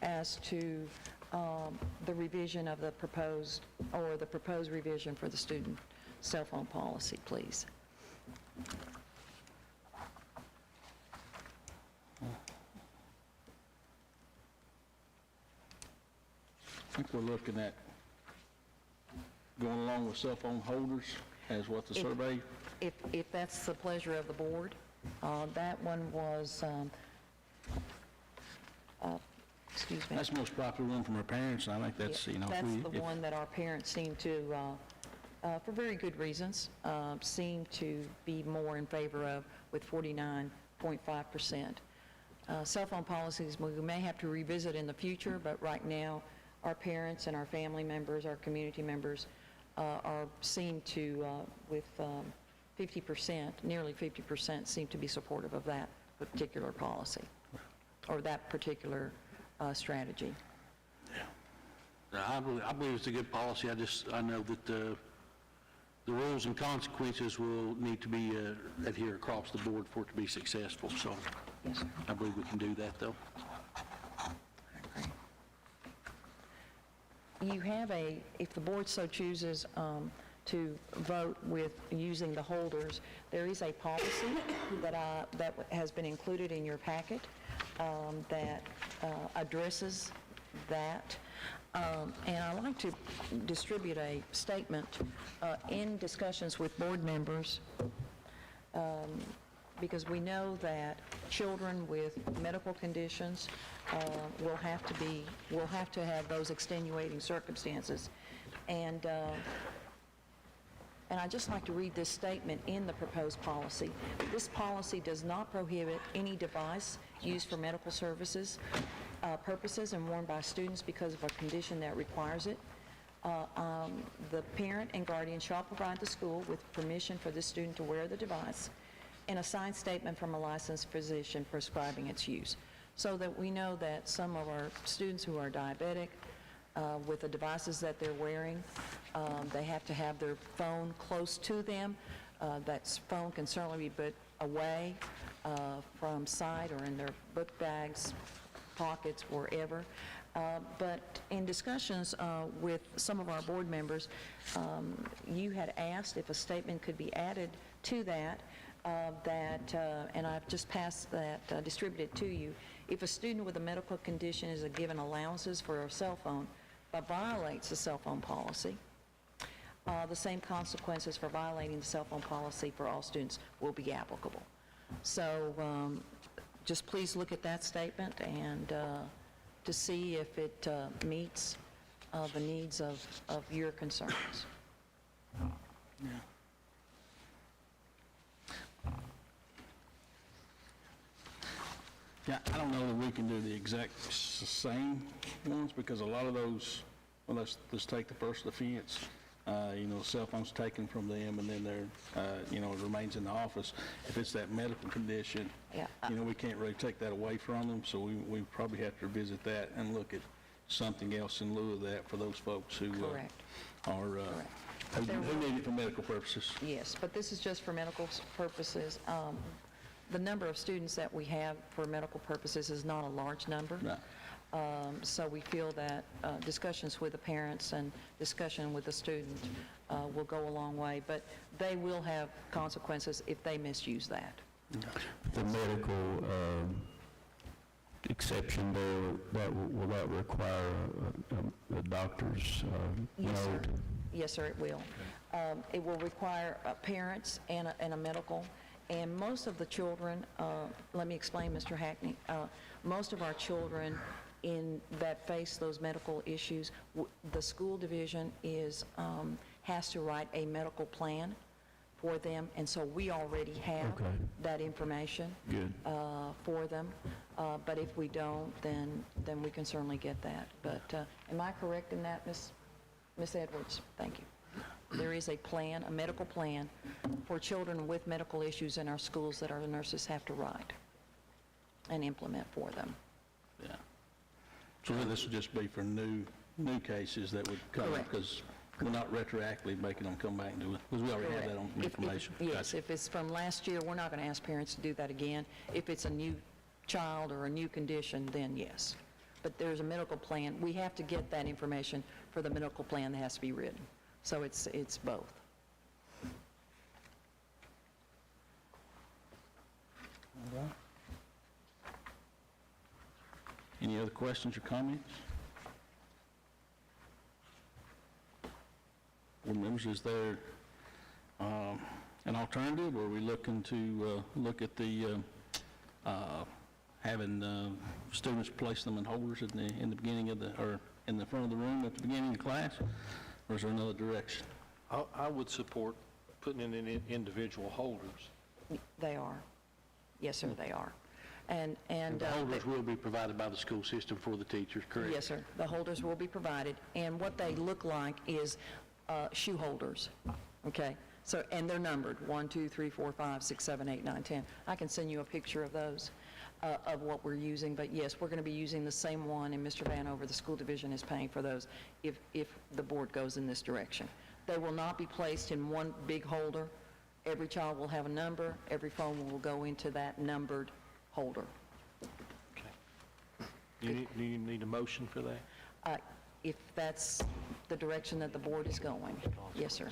as to the revision of the proposed revision for the student cell phone policy, please. I think we're looking at going along with cell phone holders as what the survey. If that's the pleasure of the board, that one was, excuse me. That's the most popular one from our parents, and I think that's, That's the one that our parents seem to, for very good reasons, seem to be more in favor of, with 49.5%. Cell phone policies, we may have to revisit in the future, but right now, our parents and our family members, our community members, seem to, with 50%, nearly 50%, seem to be supportive of that particular policy, or that particular strategy. I believe it's a good policy. I know that the rules and consequences will need to be adhered across the board for it to be successful. So Yes, sir. I believe we can do that, though. You have if the board so chooses to vote with using the holders, there is a policy that has been included in your packet that addresses that. And I'd like to distribute a statement in discussions with board members, because we know that children with medical conditions will have to have those extenuating circumstances. And And I'd just like to read this statement in the proposed policy. This policy does not prohibit any device used for medical services purposes and worn by students because of a condition that requires it. The parent and guardian shall provide the school with permission for the student to wear the device and a signed statement from a licensed physician prescribing its use, so that we know that some of our students who are diabetic, with the devices that they're wearing, they have to have their phone close to them. That phone can certainly be put away from sight or in their book bags, pockets, wherever. But in discussions with some of our board members, you had asked if a statement could be added to that, and I've just passed that, distributed to you. If a student with a medical condition is given allowances for a cell phone but violates the cell phone policy, the same consequences for violating the cell phone policy for all students will be applicable. So just please look at that statement and to see if it meets the needs of your concerns. Yeah, I don't know that we can do the exact same ones, because a lot of those, well, let's take the first offense. Cell phone's taken from them, and then they're, it remains in the office. If it's that medical condition, Yeah. We can't really take that away from them, so we probably have to revisit that and look at something else in lieu of that for those folks who Correct. who need it for medical purposes. Yes, but this is just for medical purposes. The number of students that we have for medical purposes is not a large number. No. So we feel that discussions with the parents and discussion with the student will go a long way, but they will have consequences if they misuse that. The medical exception there, will that require a doctor's Yes, sir. note? Yes, sir, it will. It will require parents and a medical, and most of the children, let me explain, Mr. Hackney, most of our children that face those medical issues, the school division has to write a medical plan for them, and so we already have Okay. that information Good. for them. But if we don't, then we can certainly get that. But am I correct in that, Ms. Edwards? Thank you. There is a plan, a medical plan for children with medical issues in our schools that our nurses have to write and implement for them. Yeah. So this would just be for new cases that would come, Correct. because we're not retroactively making them come back and do it, because we already have that on information. Yes, Gotcha. if it's from last year, we're not going to ask parents to do that again. If it's a new child or a new condition, then yes. But there's a medical plan. We have to get that information for the medical plan that has to be written. So it's both. Any other questions or comments? Board members, is there an alternative, or are we looking to look at the having students place them in holders in the beginning of or in the front of the room at the beginning of the class, or is there another direction? I would support putting it in individual holders. They are. Yes, sir, they are. And The holders will be provided by the school system for the teachers, correct? Yes, sir. The holders will be provided, and what they look like is shoe holders, okay? So, and they're numbered, 1, 2, 3, 4, 5, 6, 7, 8, 9, 10. I can send you a picture of those, of what we're using, but yes, we're going to be using the same one, and Mr. Vanover, the school division, is paying for those if the board goes in this direction. They will not be placed in one big holder. Every child will have a number. Every phone will go into that numbered holder. Do you need a motion for that? If that's the direction that the board is going. Yes, sir.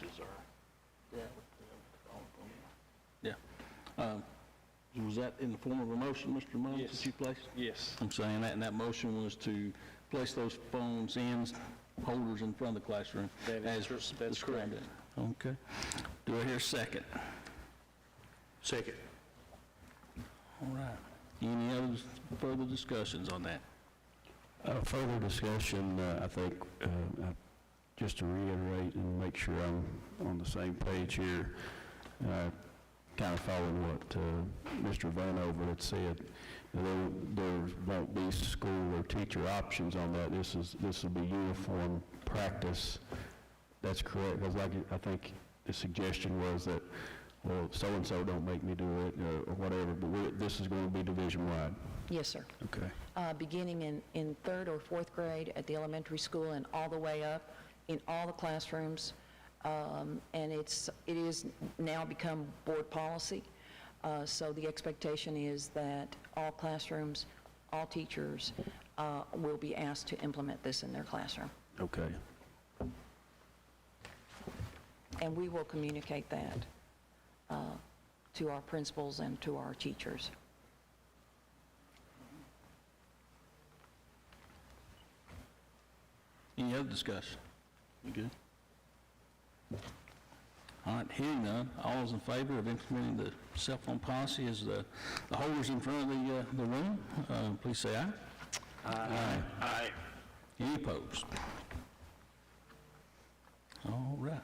Yeah. Was that in the form of a motion, Mr. Mullins, Yes. that you placed? Yes. I'm saying that, and that motion was to place those phones in holders in front of the classroom. That is as cor- that's described. Okay. Do I hear a second? Second. All right. Any other further discussions on that? Further discussion, I think just to reiterate and make sure I'm on the same page here, kind of following what Mr. Vanover had said. There won't be school or teacher options on that. This will be uniform practice. That's correct, because I think the suggestion was that, well, so-and-so don't make me do it, or whatever, but this is going to be division-wide. Yes, sir. Okay. Beginning in third or fourth grade at the elementary school and all the way up in all the classrooms. And it is now become board policy. So the expectation is that all classrooms, all teachers will be asked to implement this in their classroom. Okay. And we will communicate that to our principals and to our teachers. Any other discussion? You good? All right, hearing none, all those in favor of implementing the cell phone policy as the holders in front of the room, please say aye. Aye. Aye. Any opposed? All right.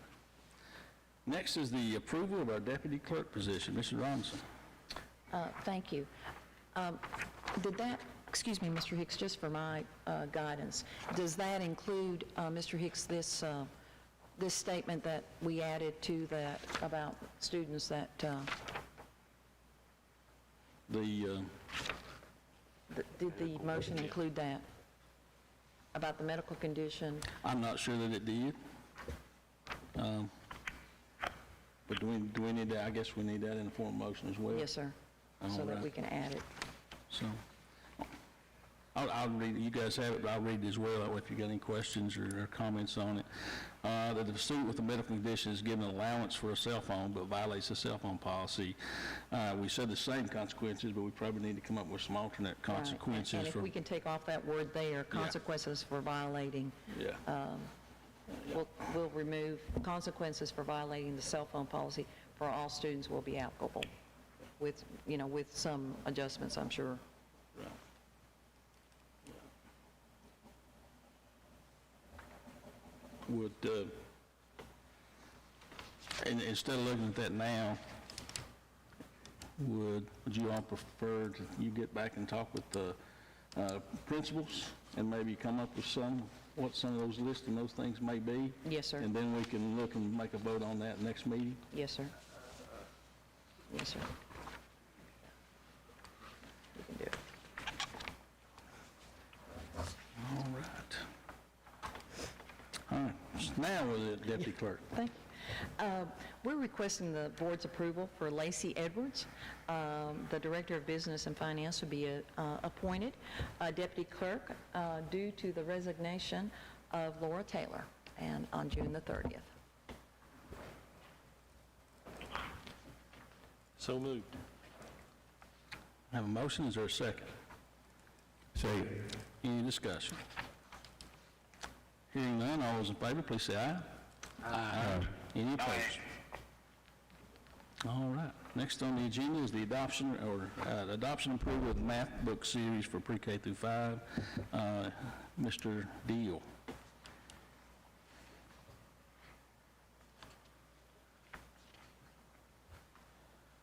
Next is the approval of our deputy clerk position. Mr. Robinson. Thank you. Did that, excuse me, Mr. Hicks, just for my guidance, does that include, Mr. Hicks, this statement that we added to that about students that, The, did the motion include that? About the medical condition? I'm not sure that it did. But do we need that? I guess we need that in the form of motion as well. Yes, sir, so All that right. we can add it. So, I'll read it. You guys have it, but I'll read it as well. That way if you got any questions or comments on it. That the student with a medical condition is given allowance for a cell phone, but violates the cell phone policy. We said the same consequences, but we probably need to come up with some alternate Right. consequences. And if we can take off that word there, consequences for violating, Yeah. we'll remove consequences for violating the cell phone policy for all students will be applicable with, with some adjustments, I'm sure. Right. Would, and instead of looking at that now, would you all prefer to you get back and talk with the principals and maybe come up with what some of those lists and those things may be? Yes, sir. And then we can look and make a vote on that next meeting? Yes, sir. Yes, sir. We can do it. All right. All right, now with the deputy clerk. Thank you. We're requesting the board's approval for Lacey Edwards. The Director of Business and Finance will be appointed deputy clerk due to the resignation of Laura Taylor and on June the 30th. So moved. Have a motion, is there a second? Second. Any discussion? Hearing none, all those in favor, please say aye. Aye. Any opposed? All right. Next on the agenda is the adoption approval of the math book series for pre-K through 5. Mr. Deal.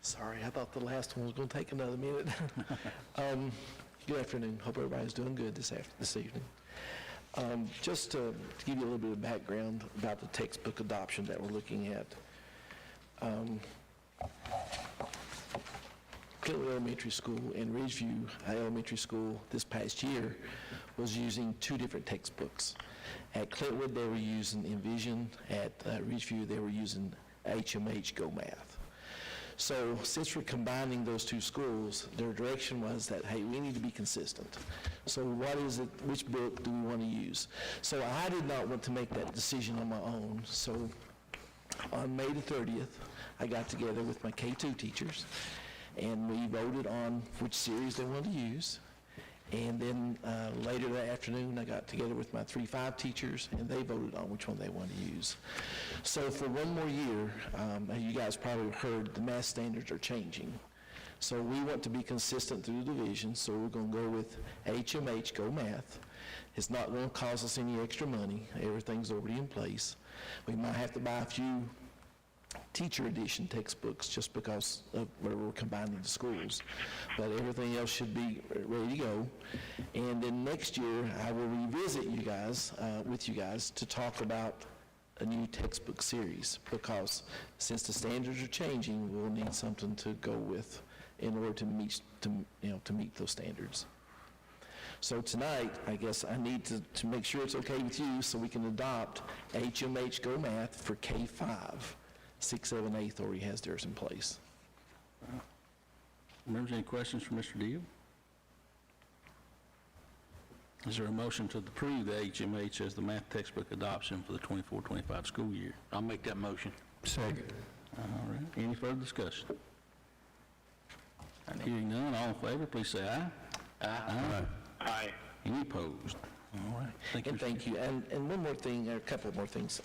Sorry, I thought the last one was going to take another minute. Good afternoon. Hope everybody's doing good this evening. Just to give you a little bit of background about the textbook adoption that we're looking at. Clintwood Elementary School and Ridgeview Elementary School this past year was using two different textbooks. At Clintwood, they were using Envision. At Ridgeview, they were using HMH Go Math. So since we're combining those two schools, their direction was that, hey, we need to be consistent. So what is it, which book do we want to use? So I did not want to make that decision on my own. So on May the 30th, I got together with my K2 teachers, and we voted on which series they wanted to use. And then later that afternoon, I got together with my 3-5 teachers, and they voted on which one they wanted to use. So for one more year, you guys probably heard the math standards are changing. So we want to be consistent through the division, so we're going to go with HMH Go Math. It's not going to cost us any extra money. Everything's already in place. We might have to buy a few teacher edition textbooks just because of where we're combining the schools. But everything else should be ready to go. And then next year, I will revisit you guys, with you guys, to talk about a new textbook series, because since the standards are changing, we'll need something to go with in order to meet, to meet those standards. So tonight, I guess I need to make sure it's okay with you so we can adopt HMH Go Math for K-5. 6, 7, 8 already has theirs in place. Members, any questions for Mr. Deal? Is there a motion to approve the HMH as the math textbook adoption for the 24-25 school year? I'll make that motion. Second. All right, any further discussion? Hearing none, all in favor, please say aye. Aye. Aye. Any opposed? All right, thank you. And thank you. And one more thing, or a couple more things.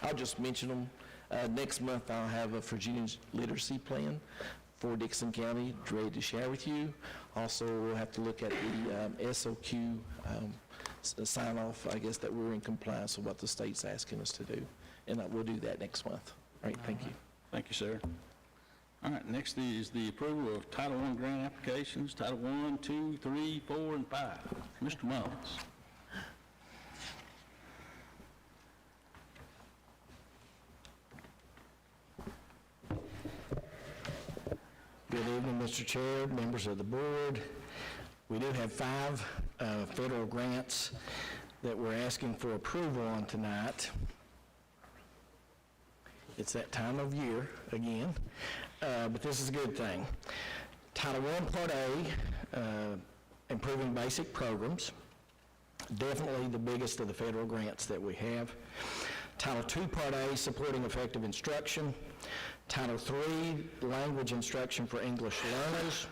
I'll just mention them. Next month, I'll have a Virginia literacy plan for Dixon County ready to share with you. Also, we'll have to look at the SOQ sign-off, I guess, that we're in compliance with what the state's asking us to do. And we'll do that next month. All right, thank you. Thank you, sir. All right, next is the approval of Title I grant applications, Title I, 2, 3, 4, and 5. Mr. Mullins. Good evening, Mr. Chair, members of the board. We do have 5 federal grants that we're asking for approval on tonight. It's that time of year again, but this is a good thing. Title I, Part A, improving basic programs, definitely the biggest of the federal grants that we have. Title II, Part A, supporting effective instruction. Title III, language instruction for English learners.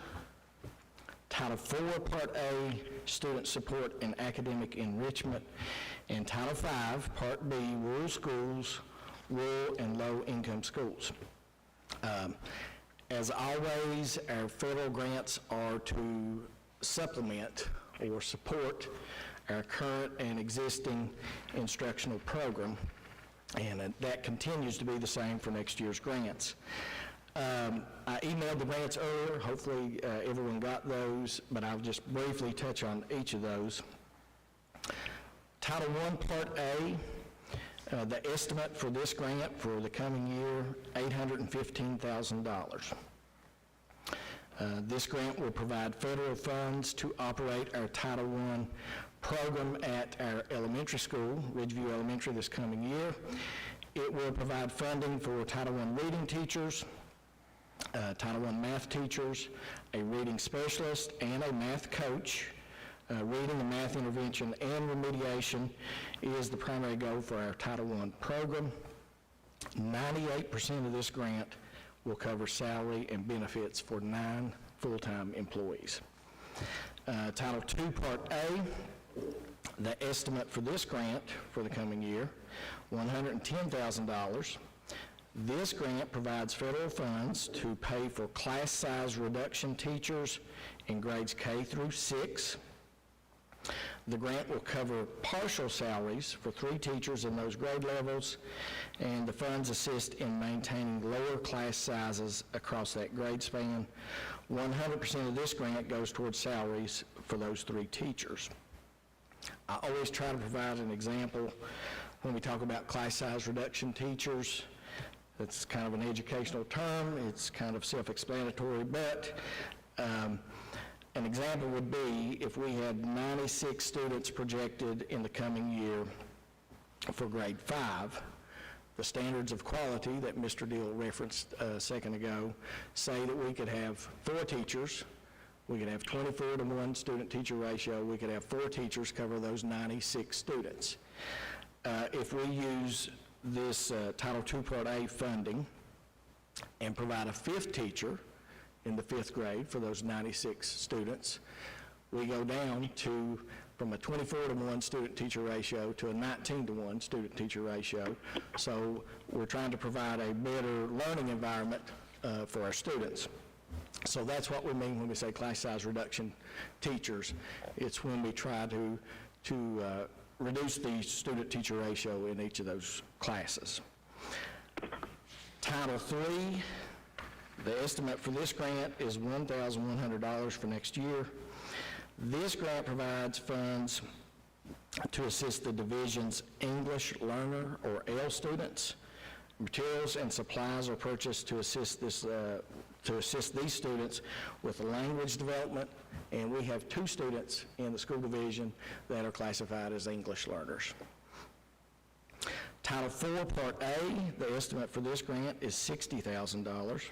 Title IV, Part A, student support and academic enrichment. And Title V, Part B, rural schools, rural and low-income schools. As always, our federal grants are to supplement or support our current and existing instructional program, and that continues to be the same for next year's grants. I emailed the grants earlier. Hopefully everyone got those, but I'll just briefly touch on each of those. Title I, Part A, the estimate for this grant for the coming year, $815,000. This grant will provide federal funds to operate our Title I program at our elementary school, Ridgeview Elementary, this coming year. It will provide funding for Title I reading teachers, Title I math teachers, a reading specialist, and a math coach. Reading and math intervention and remediation is the primary goal for our Title I program. 98% of this grant will cover salary and benefits for 9 full-time employees. Title II, Part A, the estimate for this grant for the coming year, $110,000. This grant provides federal funds to pay for class size reduction teachers in grades K through 6. The grant will cover partial salaries for 3 teachers in those grade levels, and the funds assist in maintaining lower class sizes across that grade span. 100% of this grant goes towards salaries for those 3 teachers. I always try to provide an example when we talk about class size reduction teachers. It's kind of an educational term. It's kind of self-explanatory, but an example would be if we had 96 students projected in the coming year for grade 5, the standards of quality that Mr. Deal referenced a second ago say that we could have 4 teachers, we could have 24-to-1 student-teacher ratio, we could have 4 teachers cover those 96 students. If we use this Title II Part A funding and provide a 5th teacher in the 5th grade for those 96 students, we go down to from a 24-to-1 student-teacher ratio to a 19-to-1 student-teacher ratio. So we're trying to provide a better learning environment for our students. So that's what we mean when we say class size reduction teachers. It's when we try to reduce the student-teacher ratio in each of those classes. Title III, the estimate for this grant is $1,100 for next year. This grant provides funds to assist the division's English learner, or EL students. Materials and supplies are purchased to assist these students with language development, and we have 2 students in the school division that are classified as English learners. Title IV, Part A, the estimate for this grant is $60,000.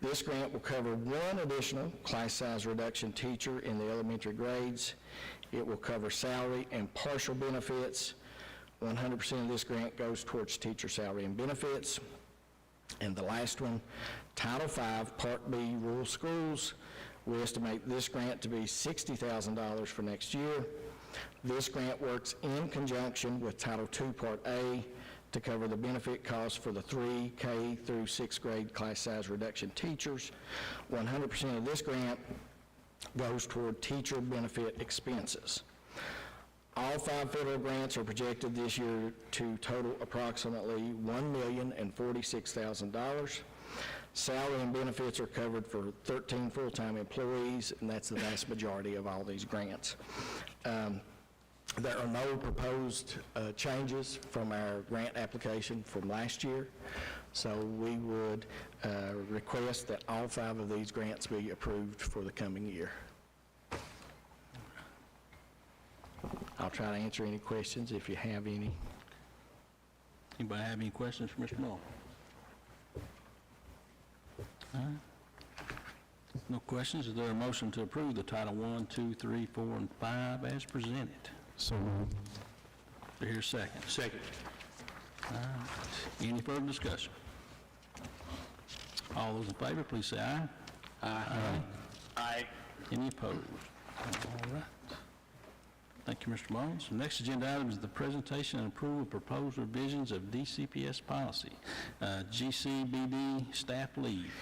This grant will cover 1 additional class size reduction teacher in the elementary grades. It will cover salary and partial benefits. 100% of this grant goes towards teacher salary and benefits. And the last one, Title V, Part B, Rural Schools. We estimate this grant to be $60,000 for next year. This grant works in conjunction with Title II, Part A, to cover the benefit costs for the 3 K through 6th grade class size reduction teachers. 100% of this grant goes toward teacher benefit expenses. All 5 federal grants are projected this year to total approximately $1,046,000. Salary and benefits are covered for 13 full-time employees, and that's the vast majority of all these grants. There are no proposed changes from our grant application from last year, so we would request that all 5 of these grants be approved for the coming year. I'll try to answer any questions if you have any. Anybody have any questions for Mr. Mull? All right. No questions. Is there a motion to approve the Title I, II, III, IV, and V as presented? So moved. Do I hear a second? Second. All right. Any further discussion? All those in favor, please say aye. Aye. Aye. Any opposed? All right. Thank you, Mr. Mullins. The next agenda item is the presentation and approval of proposed revisions of DCPS policy. GCBD staff leave.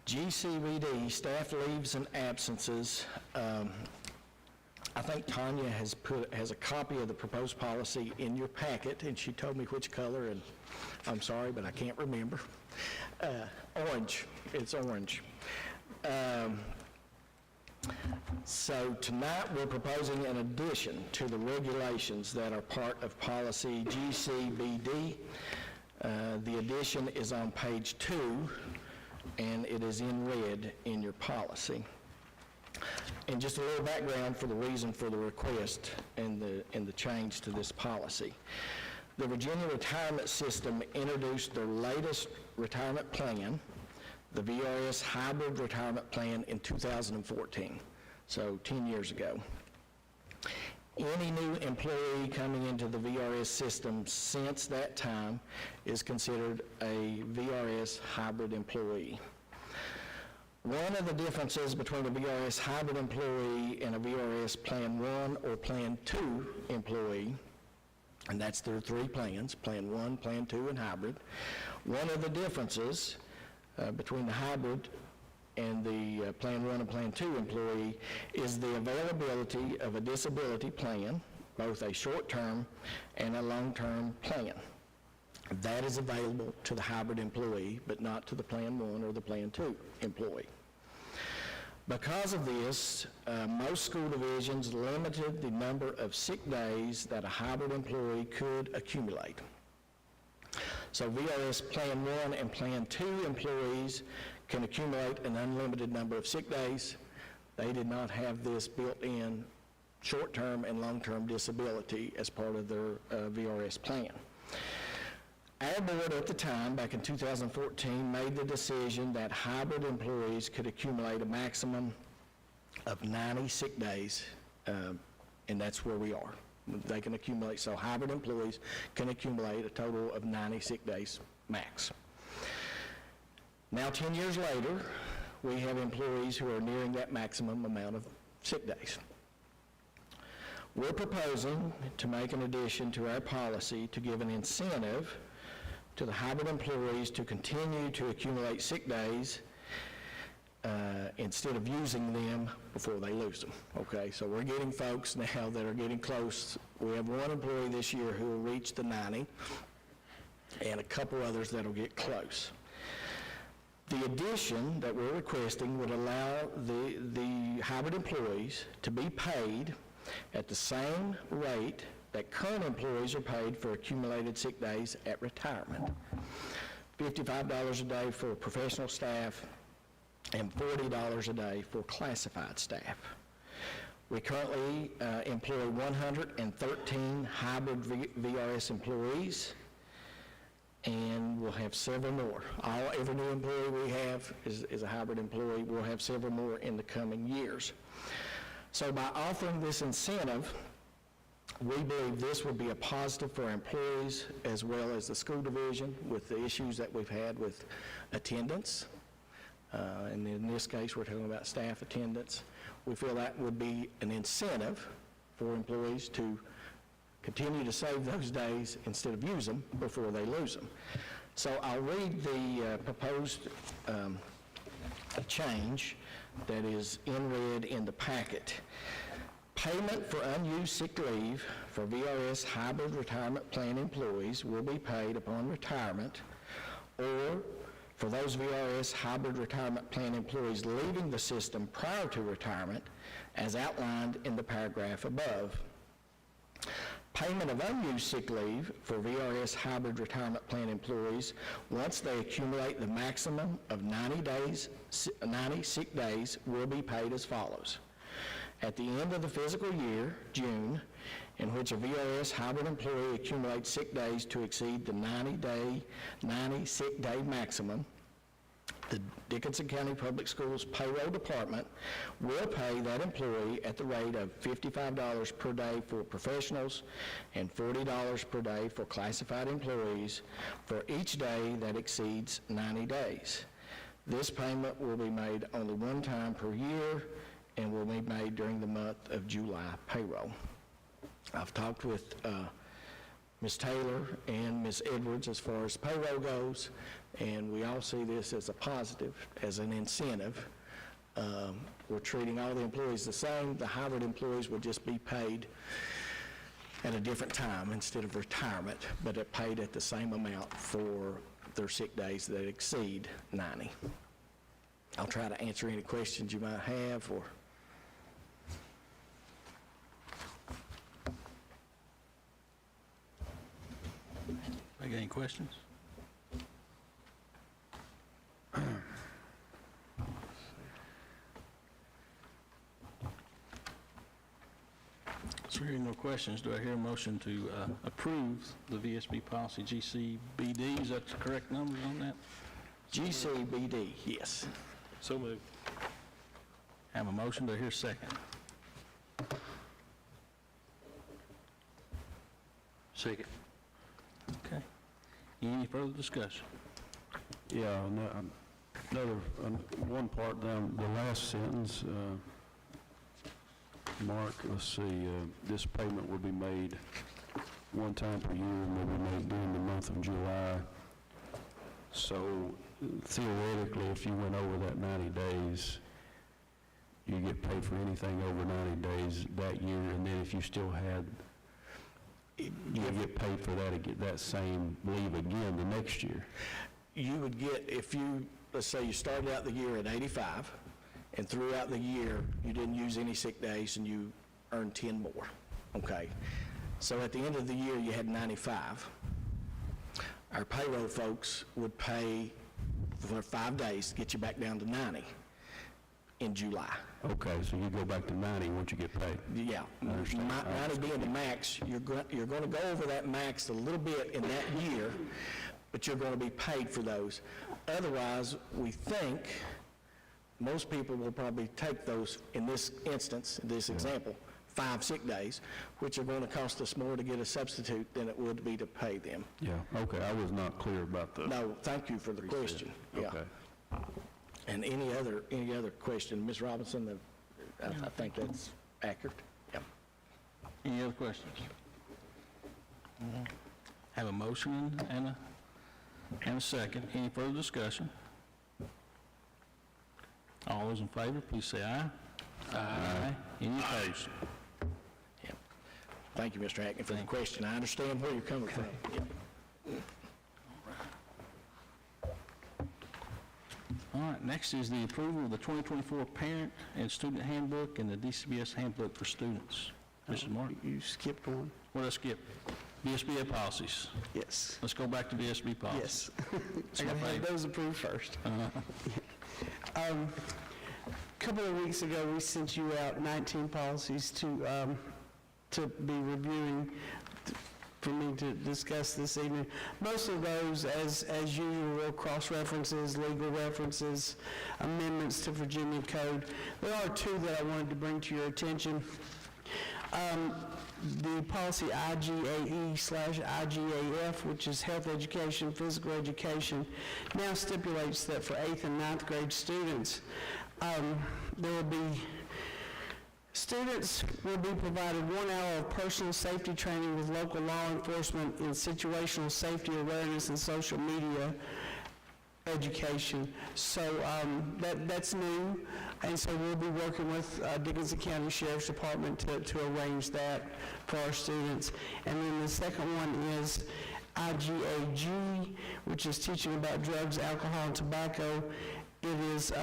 GCBD, staff leaves and absences. I think Tanya has a copy of the proposed policy in your packet, and she told me which color, and I'm sorry, but I can't remember. Orange. It's orange. So tonight we're proposing an addition to the regulations that are part of policy GCBD. The addition is on page 2, and it is in red in your policy. And just a little background for the reason for the request and the change to this policy. The Virginia Retirement System introduced their latest retirement plan, the VRS Hybrid Retirement Plan, in 2014, so 10 years ago. Any new employee coming into the VRS system since that time is considered a VRS hybrid employee. One of the differences between a VRS hybrid employee and a VRS Plan 1 or Plan 2 employee, and that's their 3 plans, Plan 1, Plan 2, and hybrid. One of the differences between the hybrid and the Plan 1 and Plan 2 employee is the availability of a disability plan, both a short-term and a long-term plan. That is available to the hybrid employee, but not to the Plan 1 or the Plan 2 employee. Because of this, most school divisions limited the number of sick days that a hybrid employee could accumulate. So VRS Plan 1 and Plan 2 employees can accumulate an unlimited number of sick days. They did not have this built in short-term and long-term disability as part of their VRS plan. Our board at the time, back in 2014, made the decision that hybrid employees could accumulate a maximum of 90 sick days, and that's where we are. They can accumulate, so hybrid employees can accumulate a total of 90 sick days max. Now, 10 years later, we have employees who are nearing that maximum amount of sick days. We're proposing to make an addition to our policy to give an incentive to the hybrid employees to continue to accumulate sick days instead of using them before they lose them, okay? So we're getting folks now that are getting close. We have one employee this year who will reach the 90, and a couple others that'll get close. The addition that we're requesting would allow the hybrid employees to be paid at the same rate that current employees are paid for accumulated sick days at retirement. $55 a day for professional staff and $40 a day for classified staff. We currently employ 113 hybrid VRS employees, and we'll have several more. Every new employee we have is a hybrid employee. We'll have several more in the coming years. So by offering this incentive, we believe this will be a positive for our employees as well as the school division with the issues that we've had with attendance. And in this case, we're talking about staff attendance. We feel that would be an incentive for employees to continue to save those days instead of use them before they lose them. So I'll read the proposed change that is in red in the packet. Payment for unused sick leave for VRS hybrid retirement plan employees will be paid upon retirement, or for those VRS hybrid retirement plan employees leaving the system prior to retirement, as outlined in the paragraph above. Payment of unused sick leave for VRS hybrid retirement plan employees once they accumulate the maximum of 90 sick days will be paid as follows. At the end of the fiscal year, June, in which a VRS hybrid employee accumulates sick days to exceed the 90 sick day maximum, the Dickinson County Public Schools Payroll Department will pay that employee at the rate of $55 per day for professionals and $40 per day for classified employees for each day that exceeds 90 days. This payment will be made only one time per year and will be made during the month of July payroll. I've talked with Ms. Taylor and Ms. Edwards as far as payroll goes, and we all see this as a positive, as an incentive. We're treating all the employees the same. The hybrid employees would just be paid at a different time instead of retirement, but are paid at the same amount for their sick days that exceed 90. I'll try to answer any questions you might have, or I got any questions? So hearing no questions, do I hear a motion to approve the VSB policy GCBD? Is that the correct numbers on that? GCBD, yes. So moved. Have a motion, do I hear a second? Second. Okay. Any further discussion? Yeah, another, one part down, the last sentence, Mark, let's see, this payment will be made one time per year and will be made during the month of July. So theoretically, if you went over that 90 days, you get paid for anything over 90 days that year, and then if you still had, you get paid for that same leave again the next year. You would get, if you, let's say you started out the year at 85, and throughout the year, you didn't use any sick days, and you earned 10 more, okay? So at the end of the year, you had 95. Our payroll folks would pay for 5 days to get you back down to 90 in July. Okay, so you go back to 90 once you get paid. Yeah. I understand. 90 being the max, you're going to go over that max a little bit in that year, but you're going to be paid for those. Otherwise, we think most people will probably take those, in this instance, this example, 5 sick days, which are going to cost us more to get a substitute than it would be to pay them. Yeah, okay, I was not clear about the... No, thank you for the question. Yeah. Okay. And any other question, Ms. Robinson, I think that's accurate. Yeah. Any other questions? Have a motion and a second. Any further discussion? All those in favor, please say aye. Aye. Any opposed? Thank you, Mr. Hackney, for the question. I understand where you're coming from. All right, next is the approval of the 2024 Parent and Student Handbook and the DCBS Handbook for Students. Mrs. Martin? You skipped one. What did I skip? VSBA policies. Yes. Let's go back to VSB policies. Yes. I gotta have those approved first. A couple of weeks ago, we sent you out 19 policies to be reviewing, for me to discuss this evening. Most of those, as usual, cross-references, legal references, amendments to Virginia Code. There are two that I wanted to bring to your attention. The policy IGAE/IGAF, which is health education, physical education, now stipulates that for 8th and 9th grade students, students will be provided 1 hour of personal safety training with local law enforcement in situational safety awareness and social media education. So that's new, and so we'll be working with Dickinson County Sheriff's Department to arrange that for our students. And then the second one is IGAG, which is teaching about drugs, alcohol, and tobacco. It is,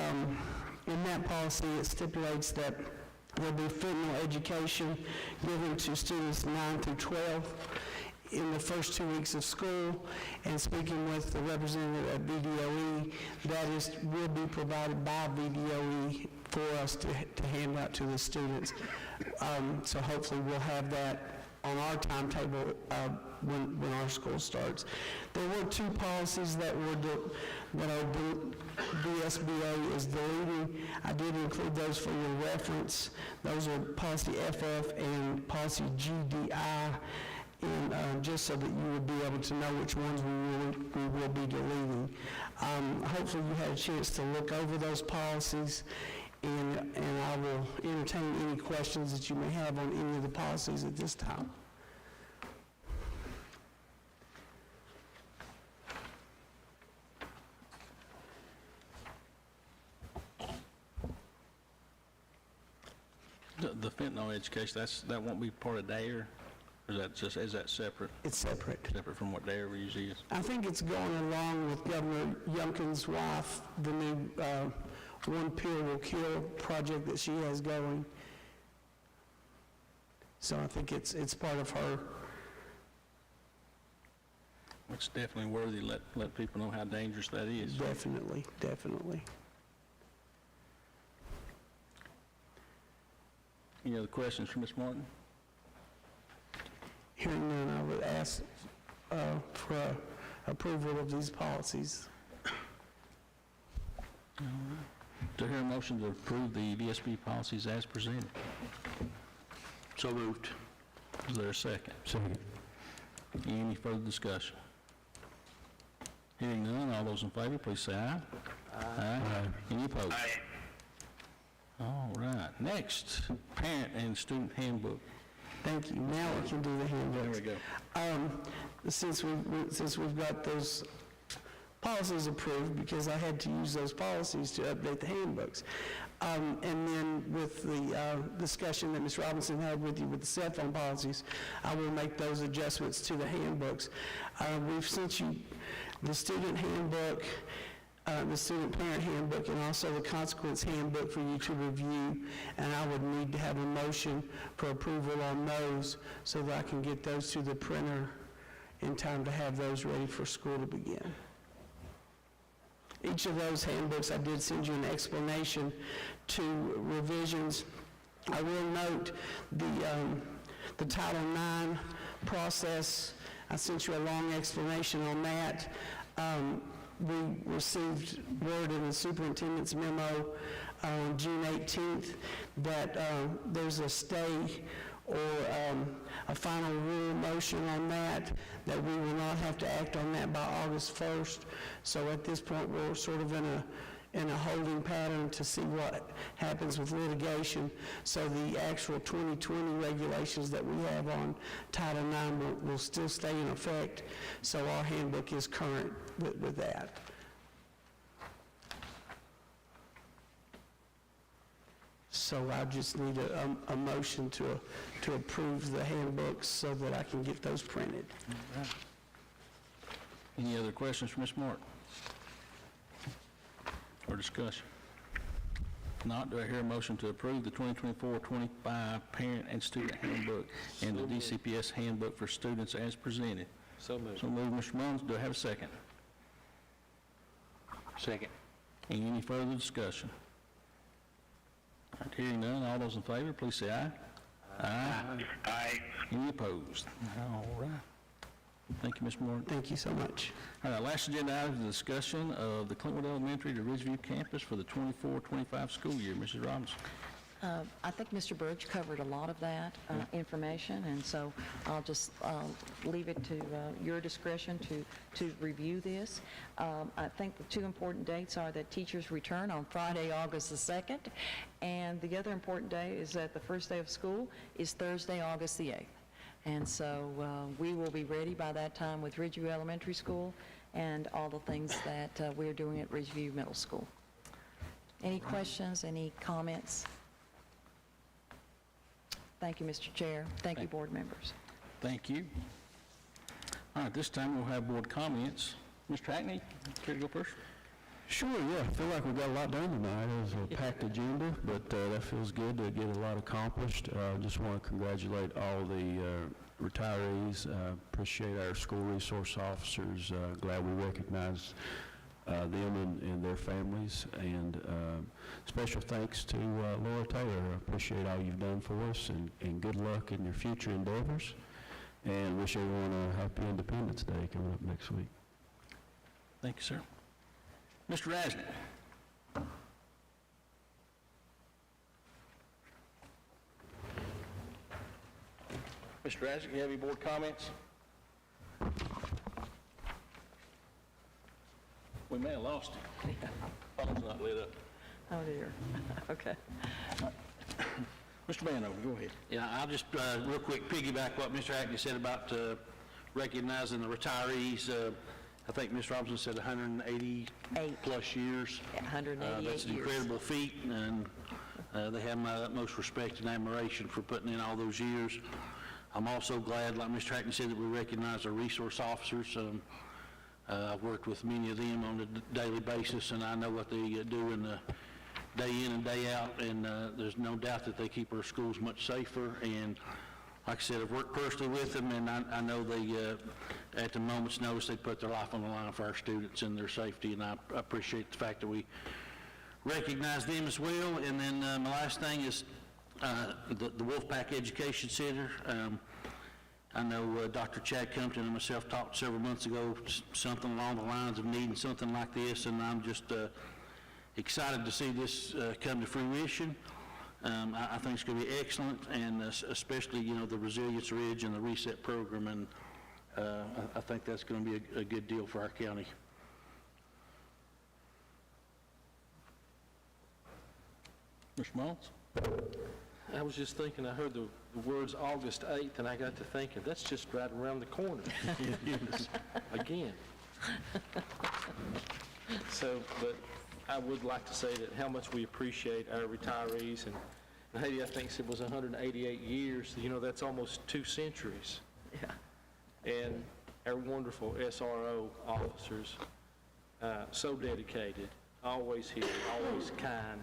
in that policy, it stipulates that there'll be fentanyl education given to students 9 through 12 in the first 2 weeks of school, and speaking with the representative at VDOE, that will be provided by VDOE for us to hand out to the students. So hopefully we'll have that on our timetable when our school starts. There were two policies that VSBA is deleting. I did include those for your reference. Those are policy FF and policy GDI, and just so that you would be able to know which ones we will be deleting. Hopefully you had a chance to look over those policies, and I will entertain any questions that you may have on any of the policies at this time. The fentanyl education, that won't be part of DARE? Or is that separate? It's separate. Separate from what DARE usually is? I think it's going along with Governor Youngkin's wife, the new One Pill Will Kill project that she has going. So I think it's part of her. It's definitely worthy to let people know how dangerous that is. Definitely, definitely. Any other questions for Ms. Martin? Hearing none, I would ask for approval of these policies. Do I hear a motion to approve the VSB policies as presented? So moved. Is there a second? Second. Any further discussion? Hearing none, all those in favor, please say aye. Aye. Any opposed? Aye. All right. Next, Parent and Student Handbook. Thank you. Now we can do the handbooks. There we go. Since we've got those policies approved, because I had to use those policies to update the handbooks. And then with the discussion that Ms. Robinson had with you with the cell phone policies, I will make those adjustments to the handbooks. We've sent you the student handbook, the student parent handbook, and also the consequence handbook for you to review, and I would need to have a motion for approval on those so that I can get those to the printer in time to have those ready for school to begin. Each of those handbooks, I did send you an explanation to revisions. I will note the Title IX process. I sent you a long explanation on that. We received word in the superintendent's memo on June 18th that there's a stay or a final rule motion on that we will not have to act on that by August 1st. So at this point, we're sort of in a holding pattern to see what happens with litigation. So the actual 2020 regulations that we have on Title IX will still stay in effect. So our handbook is current with that. So I just need a motion to approve the handbooks so that I can get those printed. Any other questions for Ms. Martin? Or discussion? Not, do I hear a motion to approve the 2024-25 Parent and Student Handbook and the DCPS Handbook for Students as presented? So moved. So moved, Mr. Mullins. Do I have a second? Second. Any further discussion? All right, hearing none, all those in favor, please say aye. Aye. Aye. Any opposed? All right. Thank you, Ms. Morgan. Thank you so much. All right, last agenda item is the discussion of the Clintwood Elementary to Ridgeview campus for the 24-25 school year. Mrs. Robinson. I think Mr. Burge covered a lot of that information, and so I'll just leave it to your discretion to review this. I think the two important dates are that teachers return on Friday, August the 2nd, and the other important day is that the first day of school is Thursday, August the 8th. And so we will be ready by that time with Ridgeview Elementary School and all the things that we're doing at Ridgeview Middle School. Any questions, any comments? Thank you, Mr. Chair. Thank you, board members. Thank you. All right, this time we'll have board comments. Mr. Hackney, care to go first? Sure, yeah. I feel like we got a lot done tonight. It was a packed agenda, but that feels good to get a lot accomplished. Just want to congratulate all the retirees. Appreciate our school resource officers. Glad we recognize them and their families. And special thanks to Laura Taylor. I appreciate all you've done for us, and good luck in your future endeavors. And wish everyone a happy Independence Day coming up next week. Thank you, sir. Mr. Rasnick. Mr. Rasnick, you have any board comments? We may have lost him. Phone's not lit up. Oh, dear. Okay. Mr. Vanover, go ahead. Yeah, I'll just real quick piggyback what Mr. Hackney said about recognizing the retirees. I think Ms. Robinson said 180-plus years. Yeah, 188 That's an years. incredible feat, and they have my utmost respect and admiration for putting in all those years. I'm also glad, like Mr. Hackney said, that we recognize our resource officers. I've worked with many of them on a daily basis, and I know what they do in the day in and day out, and there's no doubt that they keep our schools much safer. And like I said, I've worked personally with them, and I know they, at the moment's notice, they put their life on the line for our students and their safety, and I appreciate the fact that we recognize them as well. And then my last thing is the Wolfpack Education Center. I know Dr. Chad Compton and myself talked several months ago, something along the lines of needing something like this, and I'm just excited to see this come to fruition. I think it's going to be excellent, and especially, you know, the Resilience Ridge and the Reset program, and I think that's going to be a good deal for our county. Mr. Mullins? I was just thinking, I heard the words August 8th, and I got to thinking, that's just right around the corner. Again. So, but I would like to say that how much we appreciate our retirees, and Haiti, I think, it was 188 years. You know, that's almost 2 centuries. Yeah. And our wonderful SRO officers, so dedicated, always here, always kind.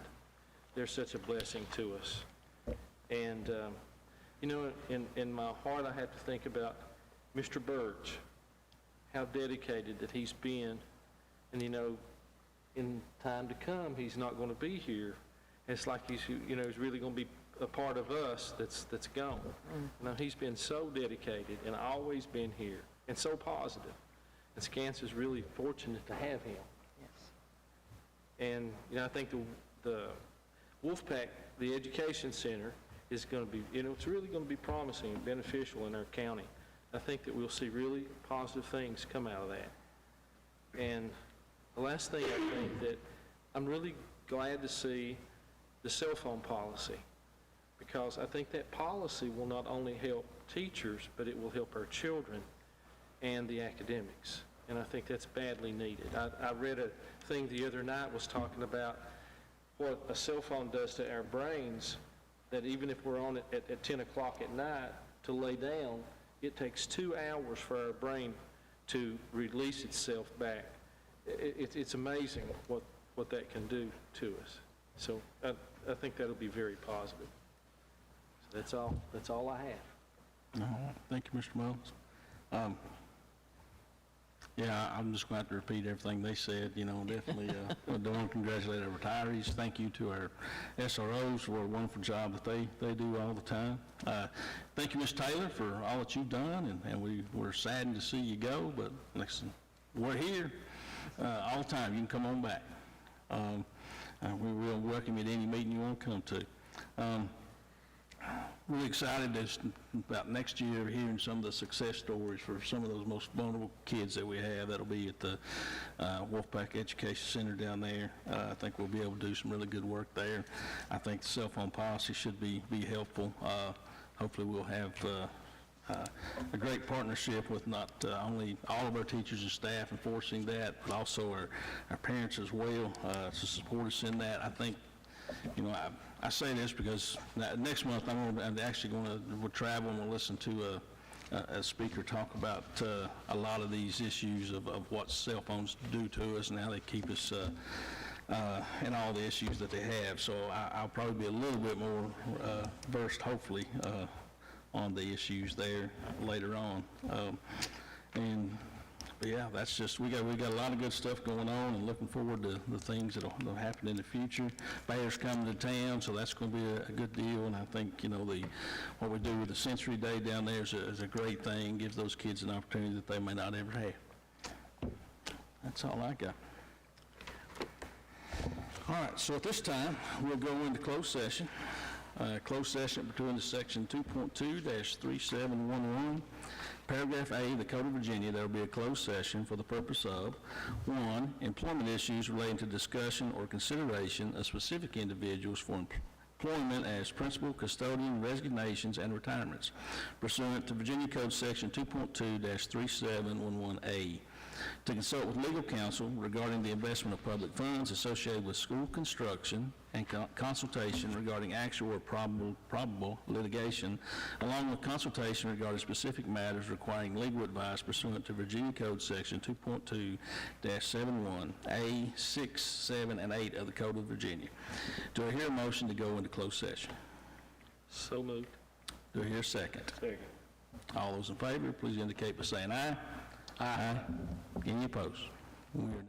They're such a blessing to us. And, you know, in my heart, I have to think about Mr. Burge, how dedicated that he's been. And, you know, in time to come, he's not going to be here. It's like he's, you know, he's really going to be a part of us that's gone. You know, he's been so dedicated and always been here and so positive. And Skanska's really fortunate to have him. Yes. And, you know, I think the Wolfpack, the Education Center, is going to be, you know, it's really going to be promising and beneficial in our county. I think that we'll see really positive things come out of that. And the last thing I think that I'm really glad to see the cell phone policy, because I think that policy will not only help teachers, but it will help our children and the academics. And I think that's badly needed. I read a thing the other night was talking about what a cell phone does to our brains, that even if we're on it at 10 o'clock at night to lay down, it takes 2 hours for our brain to release itself back. It's amazing what that can do to us. So I think that'll be very positive. So that's all I have. All right, thank you, Mr. Mullins. Yeah, I'm just going to have to repeat everything they said, definitely. I want to congratulate our retirees. Thank you to our SROs for a wonderful job that they do all the time. Thank you, Ms. Taylor, for all that you've done, and we're saddened to see you go, but listen, we're here all the time. You can come on back. We will welcome you to any meeting you want to come to. Really excited about next year hearing some of the success stories for some of those most vulnerable kids that we have. That'll be at the Wolfpack Education Center down there. I think we'll be able to do some really good work there. I think the cell phone policy should be helpful. Hopefully we'll have a great partnership with not only all of our teachers and staff enforcing that, but also our parents as well to support us in that. I think, I say this because next month I'm actually we'll travel and we'll listen to a speaker talk about a lot of these issues of what cell phones do to us and how they keep us and all the issues that they have. So I'll probably be a little bit more versed, hopefully, on the issues there later on. But yeah, that's just, we got a lot of good stuff going on, and looking forward to the things that'll happen in the future. Bears coming to town, so that's going to be a good deal, and I think, what we do with the Sensory Day down there is a great thing, gives those kids an opportunity that they may not ever have. That's all I got. All right, so at this time, we'll go into closed session. Closed session pursuant to section 2.2-3711. Paragraph A, the Code of Virginia, there will be a closed session for the purpose of, 1, employment issues relating to discussion or consideration of specific individuals for employment as principal, custodian, resignations, and retirements, pursuant to Virginia Code Section 2.2-3711A. To consult with legal counsel regarding the investment of public funds associated with school construction and consultation regarding actual or probable litigation, along with consultation regarding specific matters requiring legal advice pursuant to Virginia Code Section 2.2-71A, 6, 7, and 8 of the Code of Virginia. Do I hear a motion to go into closed session? So moved. Do I hear a second? Second. All those in favor, please indicate by saying aye. Aye. Any opposed? We are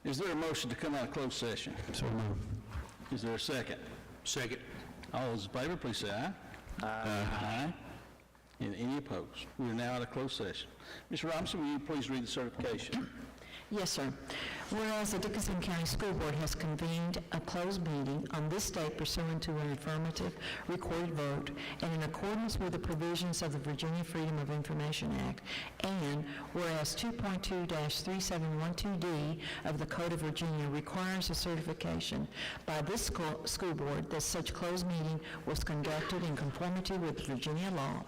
Is there a motion to come out of closed session? So moved. Is there a second? Second. All those in favor, please say aye. Aye. And any opposed? We are now out of closed session. Ms. Robinson, will you please read the certification? Yes, sir. Whereas the Dickinson County School Board has convened a closed meeting on this date pursuant to an affirmative recorded vote and in accordance with the provisions of the Virginia Freedom of Information Act, and whereas 2.2-3712D of the Code of Virginia requires a certification by this school board that such closed meeting was conducted in conformity with Virginia law.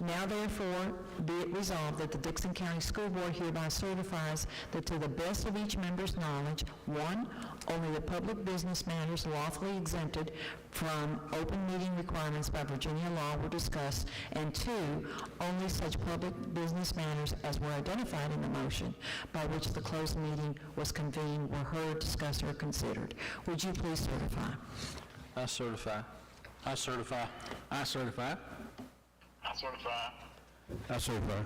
Now therefore, be it resolved that the Dixon County School Board hereby certifies that to the best of each member's knowledge, 1, only the public business matters lawfully exempted from open meeting requirements by Virginia law were discussed, and 2, only such public business matters as were identified in the motion by which the closed meeting was convened were heard, discussed, or considered. Would you please certify? I certify. I certify. I certify. I certify. I certify.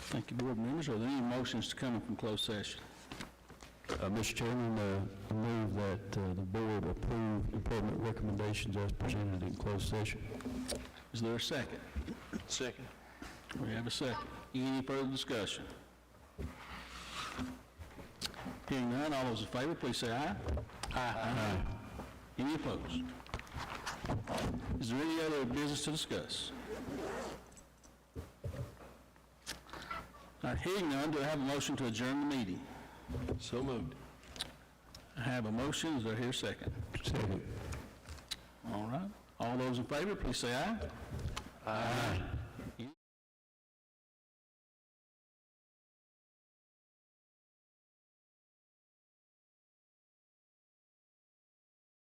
Thank you, board members. Are there any motions to come from closed session? Mr. Chairman, I move that the board approve employment recommendations as presented in closed session. Is there a second? Second. We have a second. Any further discussion? Hearing none, all those in favor, please say aye. Aye. Any opposed? Is there any other business to discuss? All right, hearing none, do I have a motion to adjourn the meeting? So moved. I have a motion. Is there here a second? Second. All right. All those in favor, please say aye. Aye.